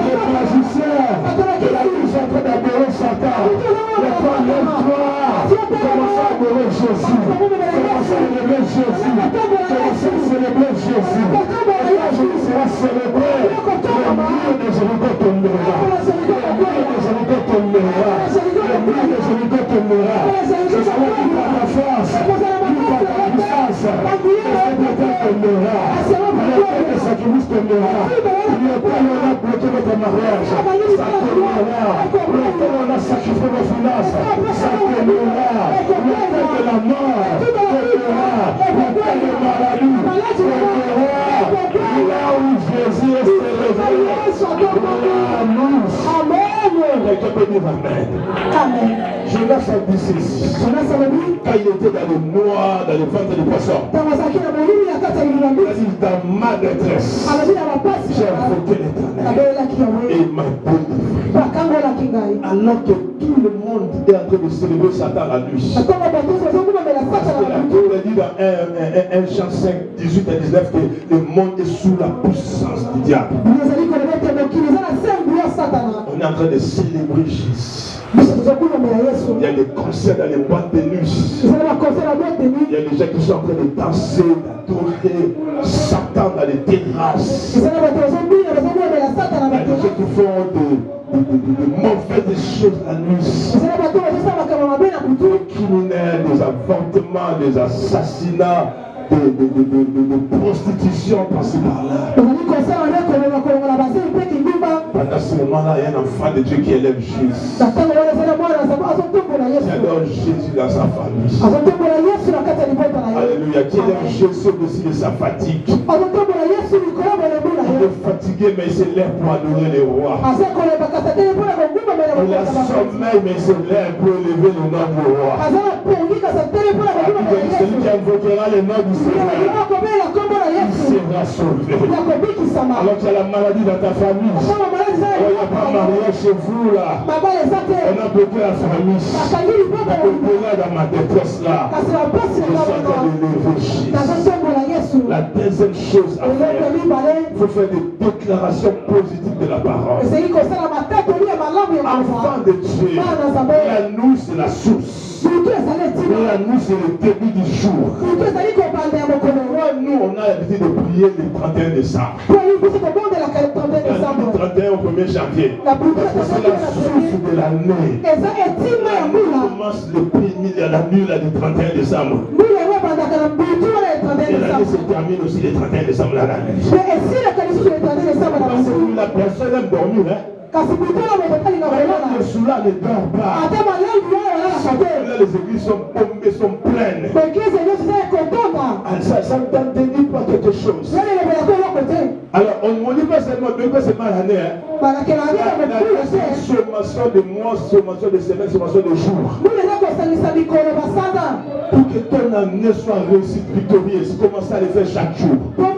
Les magiciens de la vie sont en train d'adorer Satan. Les toi, lève-toi. Commencez à adorer Jésus. Commencez à élever Jésus. Commencez à célébrer Jésus. Et quand Jésus sera célébré, le mur de Jéricho tombera. Le mur de Jéricho tombera. Le mur de Jéricho tombera. Ce sera plus par ta force, plus par ta puissance. Le Seigneur tombera. Le sacrifice tombera. Lequel on a bloqué votre mariage, ça tombera. Lequel on a sacrifié vos finances, ça tombera. Lequel de la mort tombera. Lequel de maladie tombera. Là où Jésus est célébré, Amen. Quelqu'un peut dire Amen. Jonas a dit ceci. Quand il était dans le noir, dans le ventre du poisson, il a dit dans ma détresse, j'ai invoqué l'Éternel et il m'a délivré. Alors que tout le monde est en train de célébrer Satan la nuit. Parce que la Bible dit dans 1 Jean 5, 18 et 19 que le monde est sous la puissance du diable. On est en train de célébrer Jésus. Il y a des concerts dans les boîtes de nuit. Il y a des gens qui sont en train de danser, d'adorer Satan dans les terrasses. Il y a des gens qui font de mauvaises choses la nuit. Des criminels, des avortements, des assassinats, de prostitution par-ci par-là. Pendant ce moment-là, il y a un enfant de Dieu qui élève Jésus. Qui adore Jésus dans sa famille. Alléluia. Qui élève Jésus au-dessus de sa fatigue. Il est fatigué, mais il se lève pour adorer les rois. Il a sommeil, mais il se lève pour élever le nom du roi. Celui qui invoquera le nom du Seigneur, il sera sauvé. Alors tu as la maladie dans ta famille. Il n'y a pas mariage chez vous là. On a bloqué la famille. On a bloqué dans ma détresse là. Je suis en train de lever Jésus. La deuxième chose à faire, il faut faire des déclarations positives de la parole. Enfant de Dieu, la nous c'est la source. La nuit c'est le début du jour. Nous on a l'habitude de prier le 31 décembre. Le 31 au 1er janvier. Parce que c'est la source de l'année. On commence le premier de la nuit là, du 31 décembre. Et l'année se termine aussi le 31 décembre là, la nuit. Parce que la personne aime dormir. Hein? Le soulard ne dort pas. Les églises sont bombées, sont pleines. Ça ne t'interdit pas quelque chose. Alors, on ne dit pas seulement l'année. La sommation de mois, sommation de semaine, sommation de jours. Pour que ton année soit réussite, victorieuse, commence à le faire chaque jour. Dans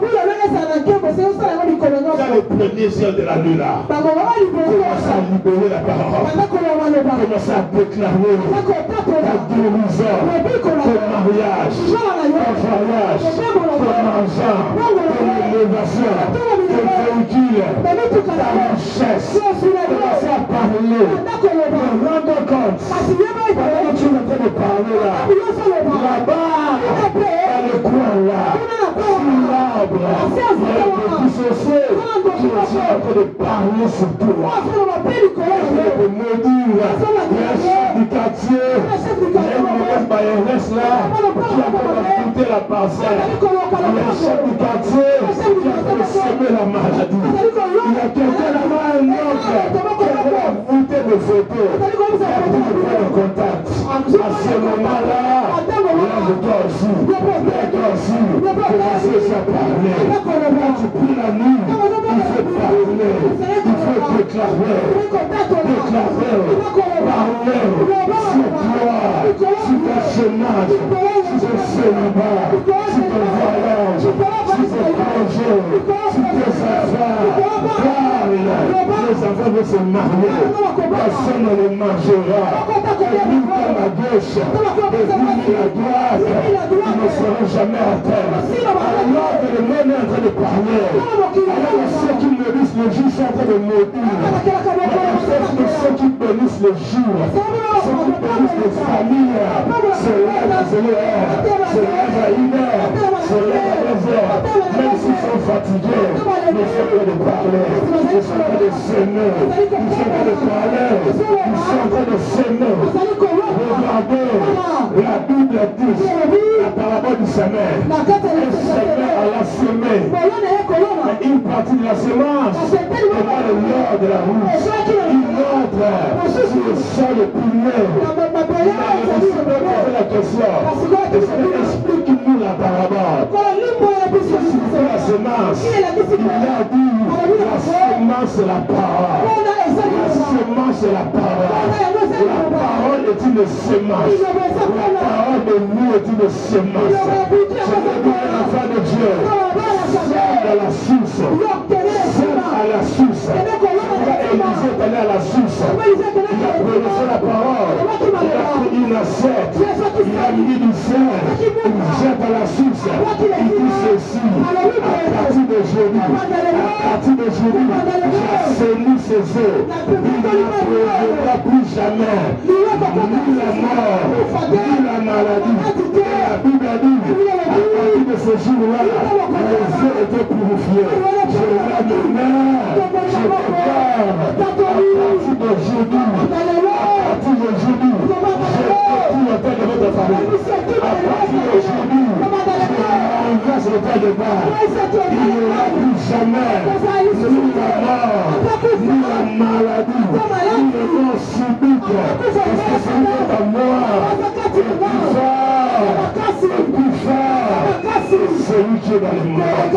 les premiers heures de la nuit là. Commence à libérer la parole. Commence à déclarer ta guérison, ton mariage, ton voyage, ton argent, ton élévation, ton véhicule, ta richesse. Commence à parler. Rends-toi compte. Pendant que tu es en train de parler là, là-bas, dans le coin là, sous l'arbre, il y a des dissociés qui sont en train de parler sur toi. De maudire, il y a un chef du quartier, il y a une mauvaise baïonnesse là, qui a coûté la parcelle. Il y a un chef du quartier qui a semer la maladie. Il y a quelqu'un là-bas, un oncle, qui a voûté de photos, qui a voulu faire le contact. À ce moment-là, regarde toi aussi, commencez à parler. Quand tu pries la nuit, il faut parler, il faut déclarer, parler sur toi, sur ton chômage, sur ton célibat, sur ton voyage, sur ton projet, sur tes affaires. Parle, les enfants vont se marier, personne ne les mangera. Ni à la gauche, ni à la droite, ils ne seront jamais à terre. Alors que le monde est en train de parler, alors ceux qui nourrissent le jour sont en train de maudire. Ceux qui bénissent le jour, ceux qui bénissent les familles, se lèvent à 0 heure, se lèvent à 1 heure, se lèvent à 2 heures, même s'ils sont fatigués, ils sont en train de parler, ils sont en train de s'aimer, ils sont en train de parler, ils sont en train de s'aimer. Regardez, la Bible dit, la parabole du semeur, un semeur à la semée, une partie de la semence devant le nord de la route, une autre sur le sol épineux. Il a posé la question, explique-nous la parabole. C'est la semence. Il a dit, la semence c'est la parole. La semence c'est la parole. La parole est une semence. La parole de nous est une semence. Je veux dire à l'enfant de Dieu, sors de la source. Sors à la source. Élisée est allé à la source. Il a prononcé la parole. Il a pris une assiette. Il a mis du feu, il jette à la source. Il dit ceci, à partir d'aujourd'hui, j'assaini ces eaux. Il ne reviendra plus jamais, ni la mort, ni la maladie. La Bible a dit, à partir de ce jour-là, les eaux étaient purifiées. Je l'amène, je prépare, à partir d'aujourd'hui, je tout le temps de votre famille. À partir d'aujourd'hui, je engage le temps de bas. Il n'y aura plus jamais ni la mort, ni la maladie, ni le mort subite. Parce que c'est à moi, le plus fort, c'est lui qui est dans les morts.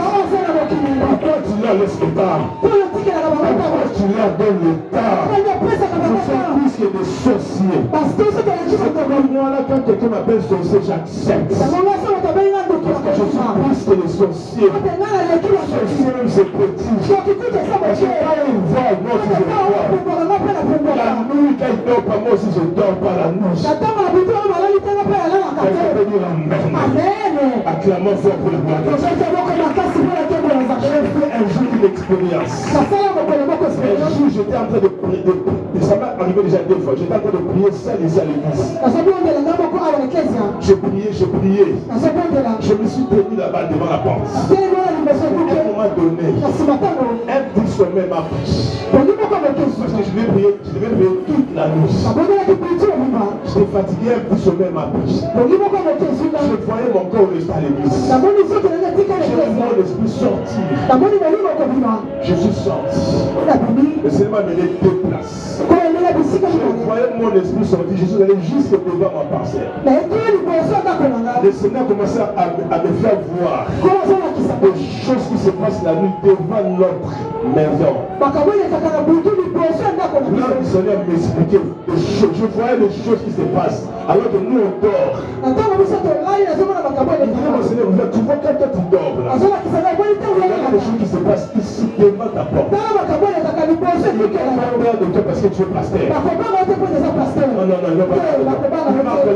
Pourquoi tu l'as laissé tard? Pourquoi tu l'as donné le temps? Je fais plus que des sorciers. C'est comme moi là, quand quelqu'un m'appelle sorcier, j'accepte. Parce que je suis plus que les sorciers. Sorcier même c'est petit. Parce que quand il voit, moi aussi je vois. La nuit, quand il dort pas, moi aussi je dors pas la nuit. Quelqu'un peut dire amen. Acclamons fort pour le gloire. J'ai fait un jour une expérience. Un jour, j'étais en train de prier. Ça m'est arrivé déjà 2 fois. J'étais en train de prier seul ici à l'église. J'ai prié. Je me suis tenu là-bas devant la porte. À un moment donné, un petit sommeil m'a pris. Parce que je devais prier toute la nuit. J'étais fatigué, un petit sommeil m'a pris. Je voyais mon corps rester à l'église. J'ai vu mon esprit sortir. Je suis sorti. Le Seigneur m'a mené 2 places. Je voyais mon esprit sortir. Je suis allé jusque devant ma parcelle. Le Seigneur commençait à me faire voir des choses qui se passent la nuit devant notre maison. Là, le Seigneur m'expliquait des choses. Je voyais des choses qui se passent alors que nous on dort. Mon Seigneur, tu vois quand toi tu dors là, il y a des choses qui se passent ici devant ta porte. Il ne parle pas de toi parce que tu es pasteur. Non,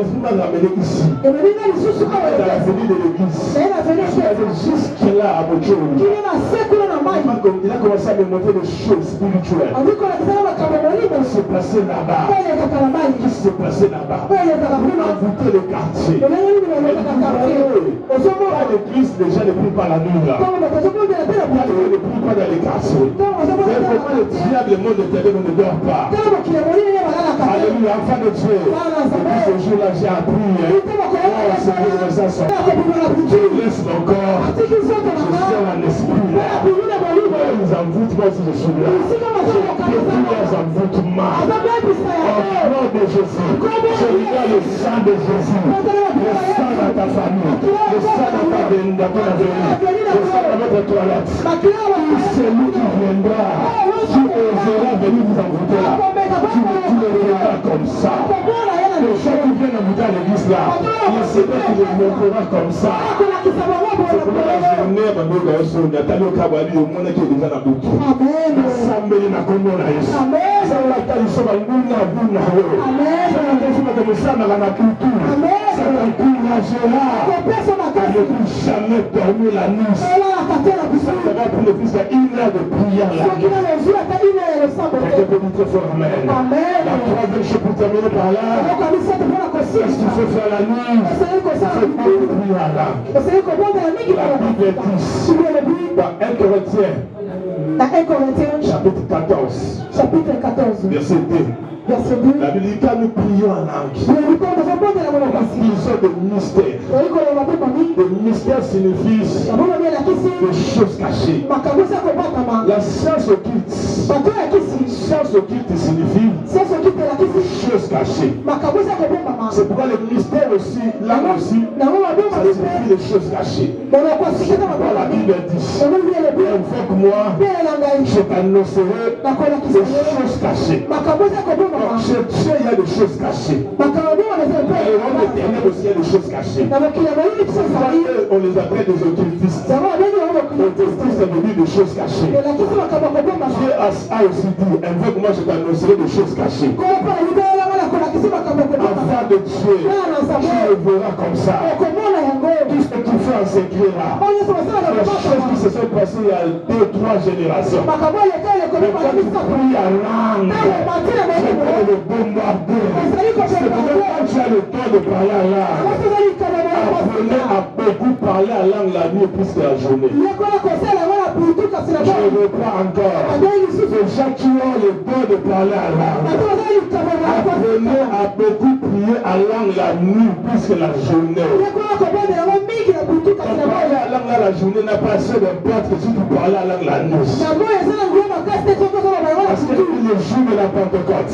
il m'a ramené ici. Dans la venue de l'église. Je suis jusque là à Mojo. Il a commencé à me montrer des choses spirituelles. Il s'est placé là-bas. Il s'est placé là-bas. Il a envoûté le quartier. Pas l'église, les gens ne prient pas la nuit là. Ils ne prient pas dans les quartiers. Mais vraiment le diable, le monde éternel ne dort pas. Alléluia, enfant de Dieu. Depuis ce jour-là, j'ai appris. Je laisse mon corps. Je suis en esprit là. Ils envoûtent, moi aussi je suis là. Je détruis leurs envoûtements. Au nom de Jésus. Je regarde le sang de Jésus. Le sang dans ta famille. Le sang dans ta avenir. Le sang dans votre toilette. Celui qui viendra, tu oseras venir vous envoûter là. Tu le verras comme ça. Les gens qui viennent envoûter à l'église là, le Seigneur qui le montrera comme ça. C'est pour la journée, Nathalie Okabali, au monde qui est déjà dans le bouton. Assemblée na Congo na Yesu. Ça va être ça va nguna buna ho. Ça va être ça de ça na la culture. Ça va encouragera. Ne plus jamais dormir la nuit. Ça va pour le fils à 1 heure de prière là. La troisième chose pour terminer par là. Qu'est-ce qu'il faut faire la nuit? C'est prier là. La Bible dit dans 1 Corinthiens chapitre 14 verset 2. La Bible dit quand nous prions en langue, ils ont des mystères. Des mystères signifient des choses cachées. La science occulte. Science occulte signifie des choses cachées. C'est pourquoi le mystère aussi, là aussi, ça signifie des choses cachées. C'est pourquoi la Bible dit, avec moi, je t'annoncerai des choses cachées. Chez Dieu, il y a des choses cachées. Et l'homme éternel aussi, il y a des choses cachées. On les appelle des occultistes. Occultistes, c'est devenu des choses cachées. Dieu a aussi dit, avec moi, je t'annoncerai des choses cachées. Enfant de Dieu, tu le verras comme ça. Tout ce que tu fais en secret là, les choses qui se sont passées il y a 2-3 générations. Mais quand tu pries en langue, c'est pour le bombarder. C'est pour quand tu as le temps de parler en langue. Apprenez à beaucoup parler en langue la nuit plus que la journée. Je ne veux pas encore. Les gens qui ont le don de parler en langue, apprenez à beaucoup prier en langue la nuit plus que la journée. Parler en langue la journée n'a pas assez d'impact que si tu parles en langue la nuit. Parce que le jour de la Pentecôte,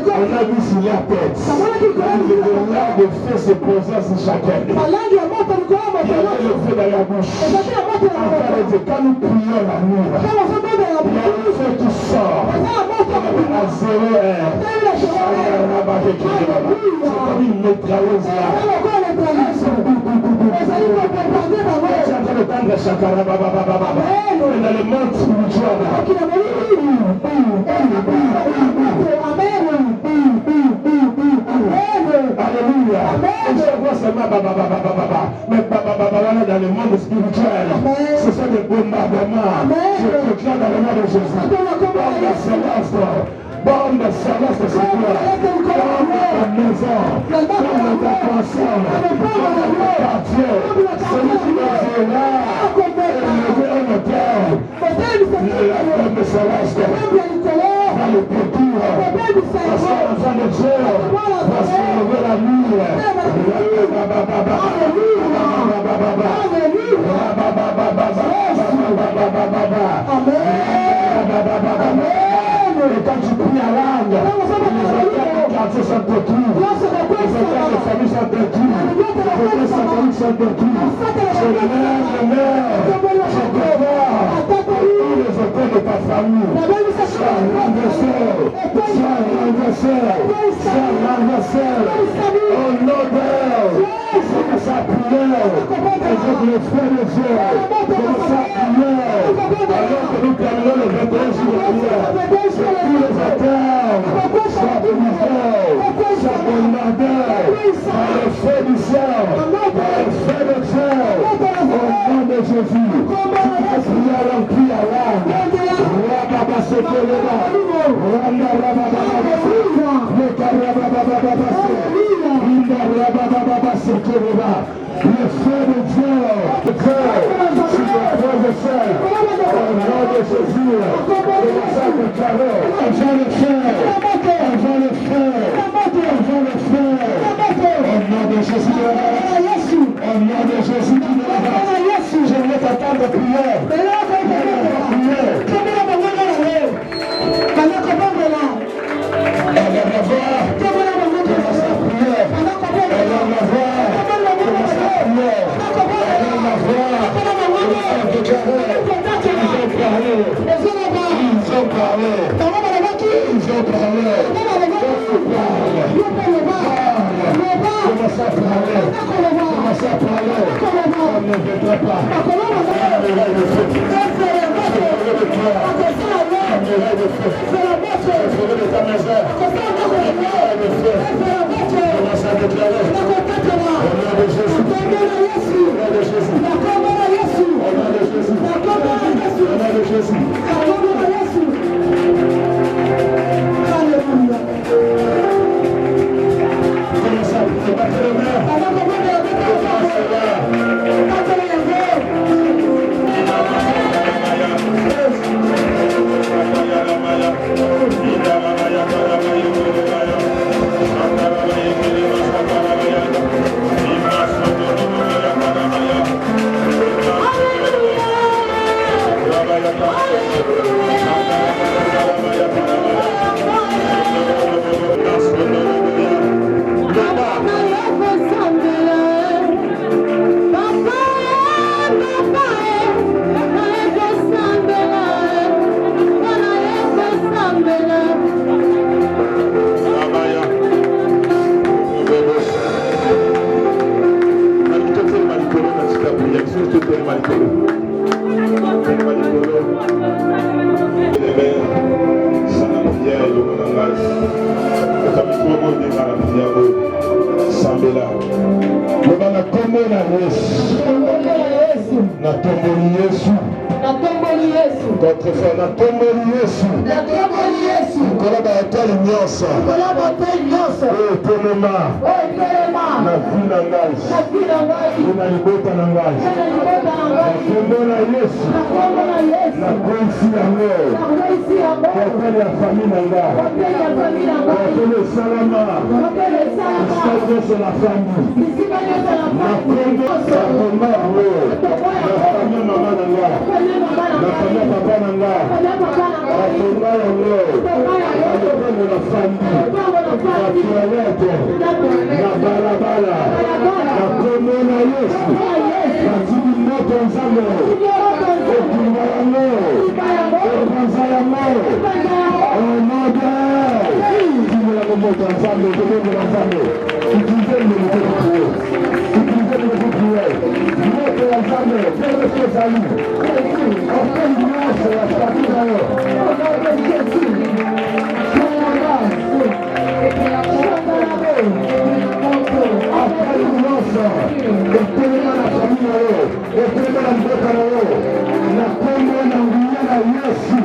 on a vu sur la tête, le regard de feu se posait sur chacun. Il y avait le feu dans la bouche. Quand nous prions la nuit, il y a le feu qui sort. À 0,1. C'est comme une mitrailleuse là. Dans le monde spirituel. Alléluia. Je vois seulement mais dans le monde spirituel, ce sont des bombardements. Je proclame dans le nom de Jésus. Bombe céleste. Bombe céleste sur toi. Bombe ta maison. Bombe ta conscience. Bombe ta quartier. Celui qui va là, élever un hôtel. La bombe céleste va le détruire. Parce qu'enfant de Dieu va se lever la nuit. Et quand tu pries à langue, les hôtels du quartier sont détruits. Les hôtels de famille sont détruits. Les hôtels sataniques sont détruits. Je lève le maire. Je prévois tous les hôtels de ta famille. Sois renversé. Sois renversé. Sois renversé. Au nom d'elle. Commence à prier. Avec le feu de Dieu. Commence à prier. Alors que nous terminons le 21 jours de prière. Tous les hôtels soient brisés, soient bombardés par le feu du ciel, par le feu de Dieu, au nom de Jésus. Tu peux prier à l'empire à l'âme. Rababa se leva, Randa rababa se leva, le feu de Dieu, sur le feu de ciel, au nom de Jésus, commence à déclarer, envoie le feu, envoie le feu, envoie le feu, au nom de Jésus, au nom de Jésus, je vais t'attendre prier, Yesu. Natomboli Yesu. Notre frère natomboli Yesu. Kola batali nyonso. Oyo telema. Na vie na ngai. Na libota na ngai. Nakombola Yesu. Nakwesi yango. Bakali ya famille na ngai. Bakali salama. Bakali sur la famille. Nakombola yango. Nakombola mama na ngai. Nakombola papa na ngai. Nakombola yango. Nakombola la famille. Nakombola na balabala. Nakombola Yesu. Nazili moto nzambe. Okumba yango. Okumba yango. Omoda. Kimela moto nzambe. Kimela nzambe. Utilisez le moto pour eux. Utilisez le moto pour eux. Moto nzambe. Faites ce salut. Après une marche, la famille d'ailleurs. Après une marche, le téléma la famille d'ailleurs. Le téléma la mboka d'ailleurs. La combo na nguya na Yesu.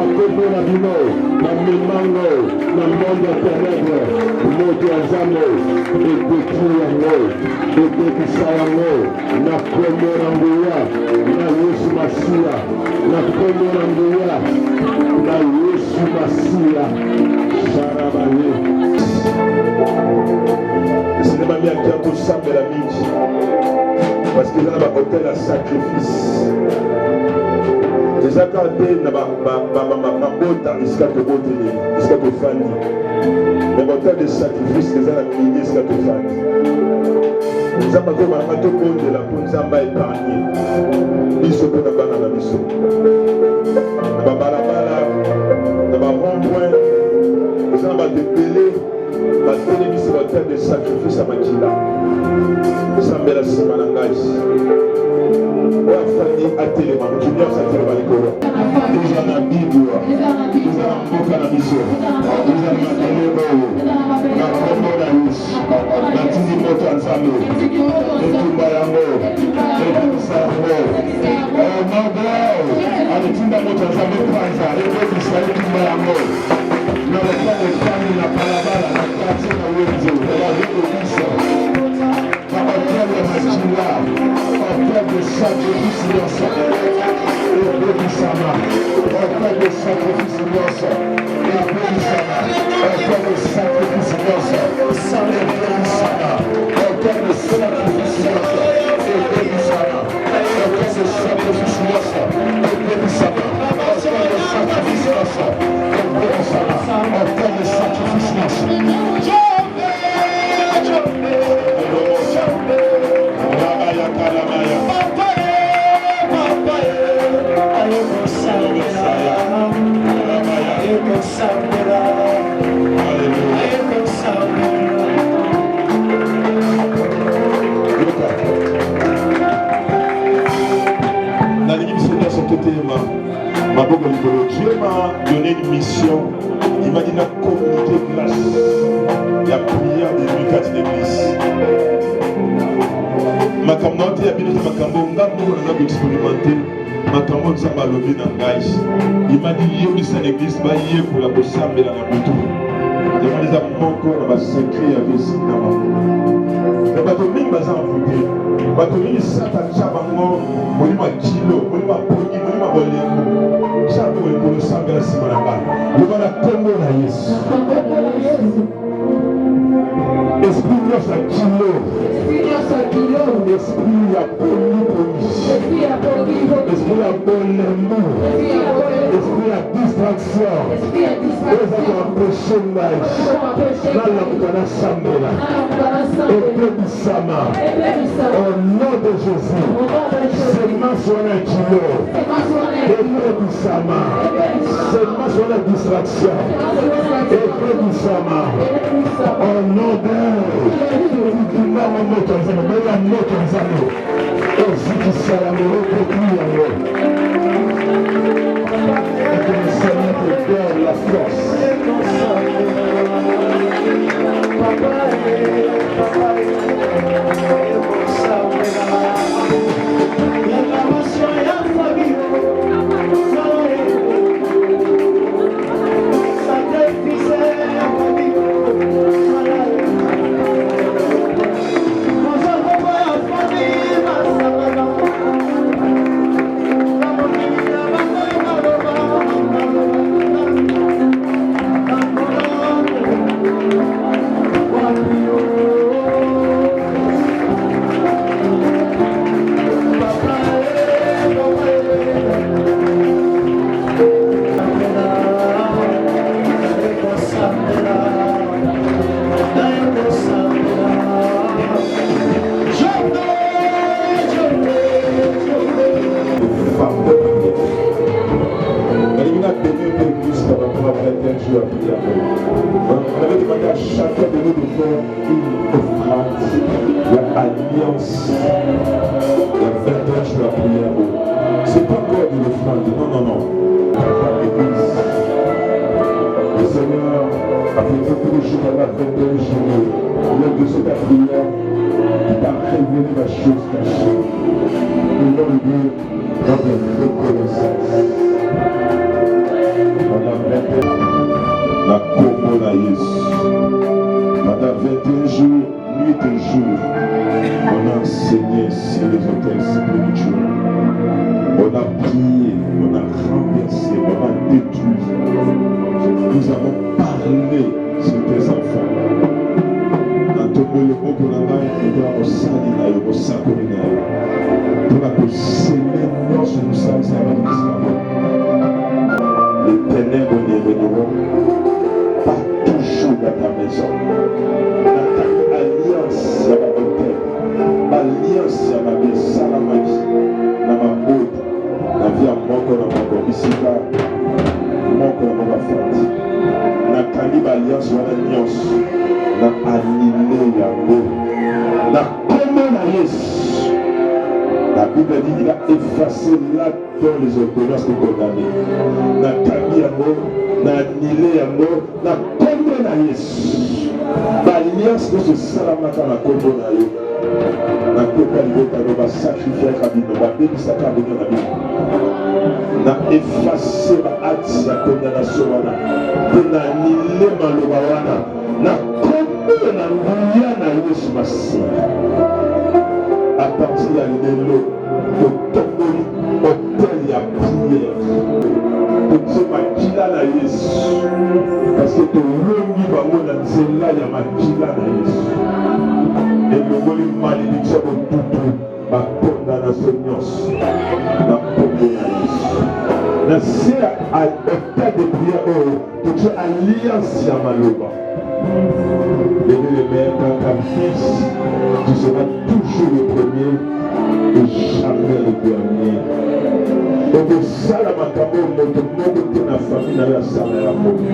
makombo na bino na mimango na monde ya ténèbre moto ya nzambe ekoti yango ekokisa yango na kombo na nguya na Yesu Masiya na kombo na nguya na Yesu Masiya sharabaye sinema miaka tosambela mingi parce que eza na bahotel ya sacrifice ezaka te na mabota esika toboteli esika tofandi mais bahotel de sacrifice eza na mini esika tofandi nzambe akomalanga tobondela mpo nzambe aépargne biso mpe na bana na biso na babalabala na barond-point eza na bato ebele batelemisi bahotel de sacrifice ya makila sambela nsima na ngai oyo afandi atelema motu nyonso atelema likolo eza na bibwa eza na mboka na biso eza na matelema oyo na kombo na yesu natindi moto ya nzambe etumba yango ekokisa yango nobel alitinda moto ya nzambe kwanza ekokisa etumba yango na lokolo efandi na balabala na kati na wenze ebazokokisa hotel de Makila, hotel de sacrifice nyonso, ebebisama, hotel de sacrifice nyonso, ebebisama, hotel de sacrifice nyonso, ebebisama, hotel de sacrifice nyonso, ebebisama, hotel de sacrifice nyonso, ebebisama, hotel de sacrifice nyonso, ebebisama, hotel de sacrifice nyonso. Dieu m'a donné une mission. Il m'a dit de communiquer place. Il y a prière de l'unicat de l'église. Ma camarade a bien dit ma camarade n'a pas expérimenté. Ma camarade s'est balobi dans gage. Il m'a dit il y a une église bah il est pour la bosse mais dans la moto. Il m'a dit mon corps va sacré avec ce nama. Le bateau mine bazar en voûté. Bateau mine ça t'a chabango. Moni ma kilo, moni ma poni, moni ma bolembo. Chaque fois que nous sommes dans ce moment-là, nous allons tomber dans Jésus. Esprit de sa kilo, esprit à polypolis, esprit à bolembo, esprit à distraction, nous allons empêcher l'âge, dans la moukana sambela, et puis sama, au nom de Jésus, c'est ma soirée kilo, et puis sama, c'est ma soirée distraction, et puis sama, au nom de Mama moto nzano, mama moto nzano. Ezikisa yango, okokuli yango. Et que le Seigneur te donne la force. On avait demandé à chacun de nous de faire une offrande, l'alliance, la 21 sur la prière. Ce n'est pas encore de l'offrande, non. L'église. Le Seigneur a fait tous les jours à la 21 journée. Lors de cette prière, il t'a révélé la chose cachée. Nous allons le dire dans une reconnaissance. La Congo na Yesu. Pendant 21 jours, nuit et jour, on a enseigné sur les hôtels spirituels. On a prié, on a renversé, on a détruit. Nous avons parlé sur tes enfants. Dans tout le monde, on a dit au Salina, au Sakorina. Pour la sceller, nous sommes avec l'islam. Les ténèbres ne reviendront pas toujours dans ta maison. Dans ta alliance, il y a ma hôtel. L'alliance, il y a ma vie, salamaki, dans ma botte, la vie à mon corps, ici là, mon corps, ma fête. Dans ta libre alliance, il y a l'alliance. Dans annulé, il y a beau. Dans comment l'alliance. La Bible dit qu'il a effacé là-dedans les ordonnances de condamner. N'a tamis à mort, n'a annulé à mort, n'a condamné à Yesu. L'alliance de ce salamaka n'a condamné à Yesu. N'a condamné à sacrifier à Rabbi, n'a bénissé à Rabbi, n'a effacé la hâte, la condamnation, n'a annulé ma lobawana, n'a condamné à Yesu Massi. À partir de l'élo, au tomboli, au tel y a prière. Pour ce maquila na Yesu. Parce que ton longi va où la zéla y a maquila na Yesu. Et le moli malédiction au tout, ma condamnation, ma condamnation. La c'est à état de prière, pour que alliance ya maloba. Et le meilleur quand fils, tu seras toujours le premier et jamais le dernier. Donc ça la makambo moto moko na famille na la sala ya moto.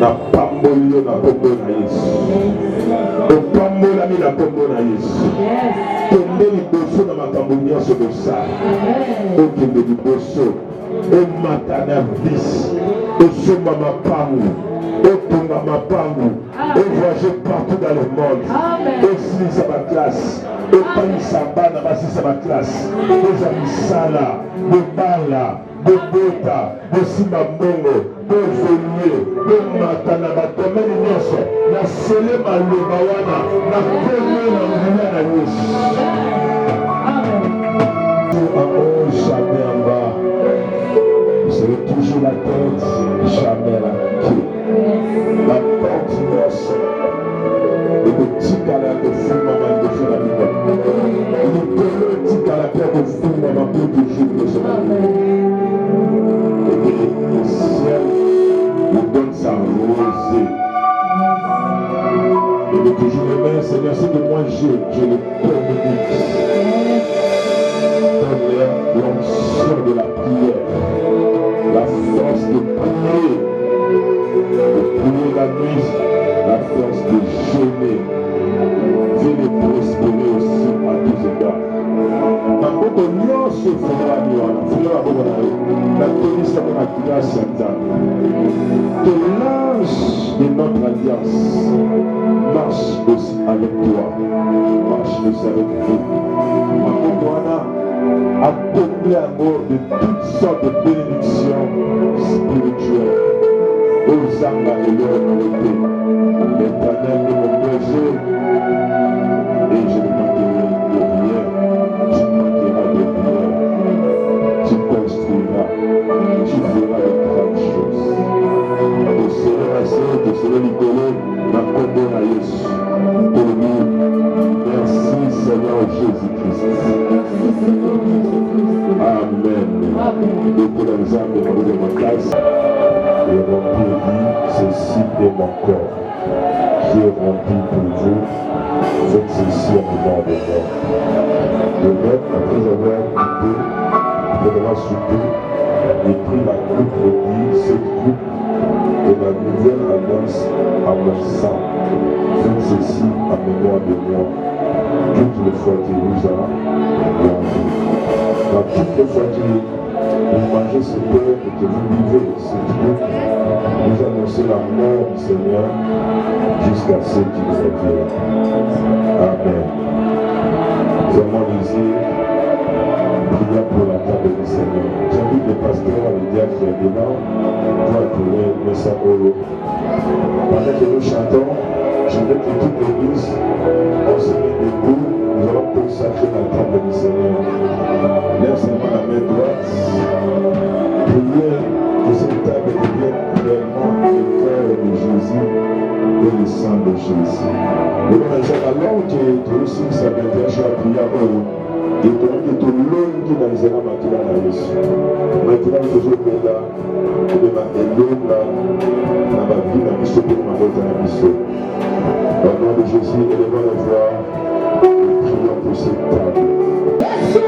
Na pambolio na pombo na Yesu. O pambola mi na pombo na Yesu. Tombe liboso na makambo nyonso bosala. Okende liboso. O matana bis. O somba mapangu. Otunga mapangu, voyager partout dans le monde. Aussi ça ma classe, et pas une sambana, mais ça ma classe. Des amis sala, de bala, de bota, de simabongo, de venier, de matana, de tomber l'ignoce, la scellé ma lobawana, la première en la niche. Tout en haut, jamais en bas. Vous serez toujours la tête, jamais la queue. La porte noce et le tic à la de fou, maman de faire la vie. Le tic à la pierre de fou, maman pour toujours de se marier. Et que le ciel nous donne sa rosée. Et de toujours le même Seigneur, c'est de moi je le communique. Donne-leur l'onction de la prière, la force de prier. De prier la nuit, la force de jeûner, Dieu de prospérer aussi à tous égards. La beaucoup de se fera la police de la grâce que l'ange de notre alliance marche aussi avec toi, marche aussi avec vous. A comblé à mort de toutes sortes de bénédictions spirituelles. Hosanna et leur autorité. L'Éternel est mon berger et je ne manquerai de rien. Tu manqueras de rien. Tu construiras. Tu feras de grandes choses. Le Seigneur a essayé de se libérer dans le nom de Jésus. Pour nous, merci Seigneur Jésus-Christ. Amen. Et pour les âmes de mon classe. Et rempli dit, ceci est mon corps, qui est rempli pour vous, faites ceci en mémoire de moi. Le maître, après avoir coupé, après avoir soupé, il prit la coupe et dit, cette coupe est la nouvelle alliance à mon sang. Faites ceci en mémoire de moi. Toutes les fois que vous avez dans toutes les fois que vous mangez ce pain et que vous vivez cette coupe, vous annoncez la mort du Seigneur jusqu'à ce qu'il revienne. Amen. Vraiment lisez prions pour la table du Seigneur. J'invite le pasteur, le diacre qui est dedans, pour appeler le Saint-Olo. Pendant que nous chantons, je veux que toute l'église, on se met debout, nous allons consacrer la table du Seigneur. Lève seulement la main droite. Priez que cette table devienne réellement le cœur de Jésus et le sang de Jésus. Et alors que tu aussi ça m'intéresse à prier à eux. Et tu l'homme qui dans les éléments makila na Yesu. Makila tozobela kobema elonga na bavi na biso mpe mabota na biso. Au nom de Jésus, élevons la voix et prions pour cette table. Thank you.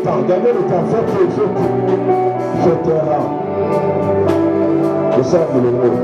Gagnez le temps. Faites un rang. Le cercle de l'eau.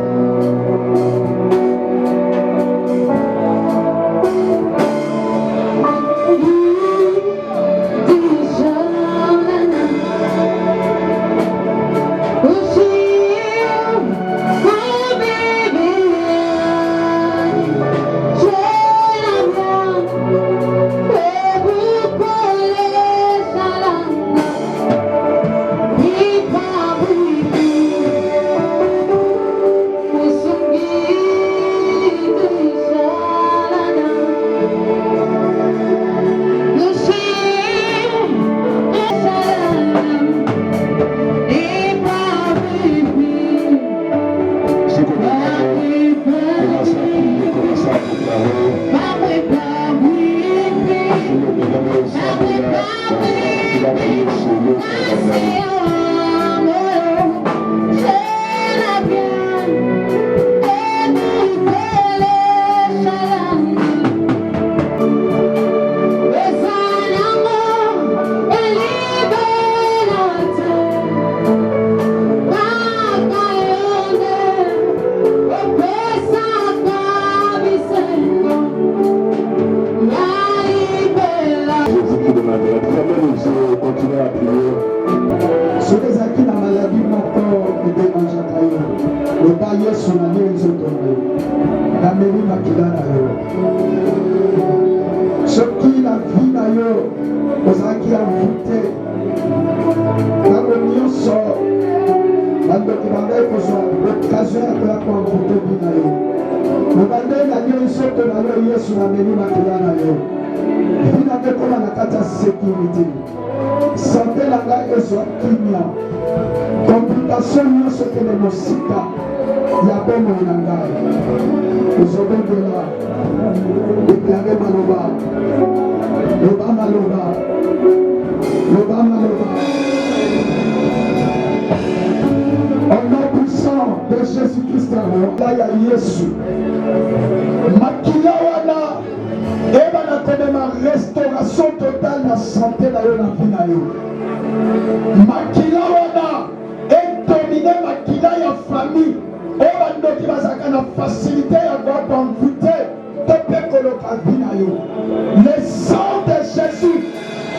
Santé la gagne et soit kimia. Complication nous ce que les mosika. Ya bon mon angai. Nous avons de là. Déclarer maloba. Loba maloba. Loba maloba. Au nom puissant de Jésus-Christ, là il y a Yesu. Makila wana. Et ma restauration totale de la santé de la vie. Makila wana et dominer makila ya famille. Et ma qui va la facilité à voir envoûter le sang de Jésus.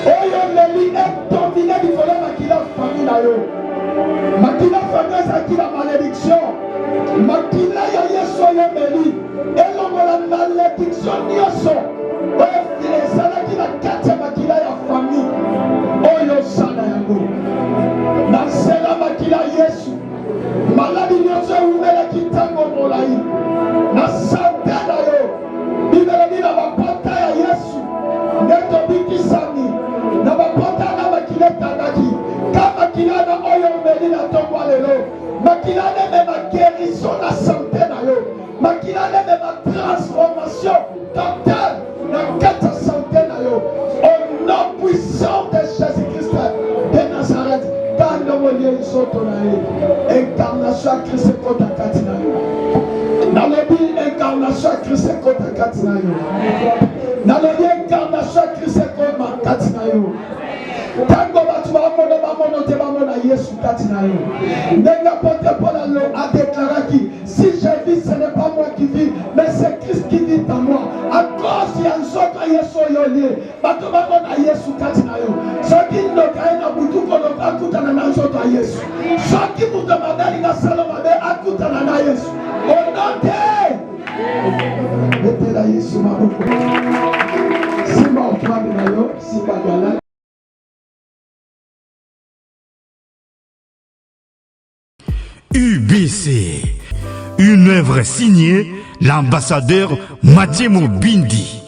Et est dominé du volet makila famille. Makila famille c'est qui la malédiction. Makila ya Yesu yemeli. Et l'homme la malédiction nyoso. ezalaki na kati ya makila ya famille oyo sana yango na nzela makila Yesu maladi nyonso ewumelaki ntango molai na sante na yo bibeleli na bapota ya Yesu nde tobikisami na bapota na makila etangaki ka makila na oyo omeli na ntongo lelo makila nemema guérison na sante na yo makila nemema transformation totale na kati ya santé na yo au nom puissant de Jésus-Christ de Nazareth kanda molie isoto na ye incarnation ya Christ ekota kati na yo nalobi incarnation ya Christ ekota kati na yo nalobi incarnation ya Christ ekota kati na yo tango batu bamona te bamona Yesu kati na yo ndenge apôtre Paul a déclaré si je vis ce n'est pas moi qui vis mais c'est Christ qui vit en moi à cause ya nzoto Yesu oyo lie bato bamona Yesu kati na yo soki ndokai na butu koloka akutana na nzoto ya Yesu soki muto madali na salo mabe akutana na Yesu onote betela Yesu maboko simba ofrande na yo simba gala. UBC, une œuvre signée l'ambassadeur Mathieu Bindi.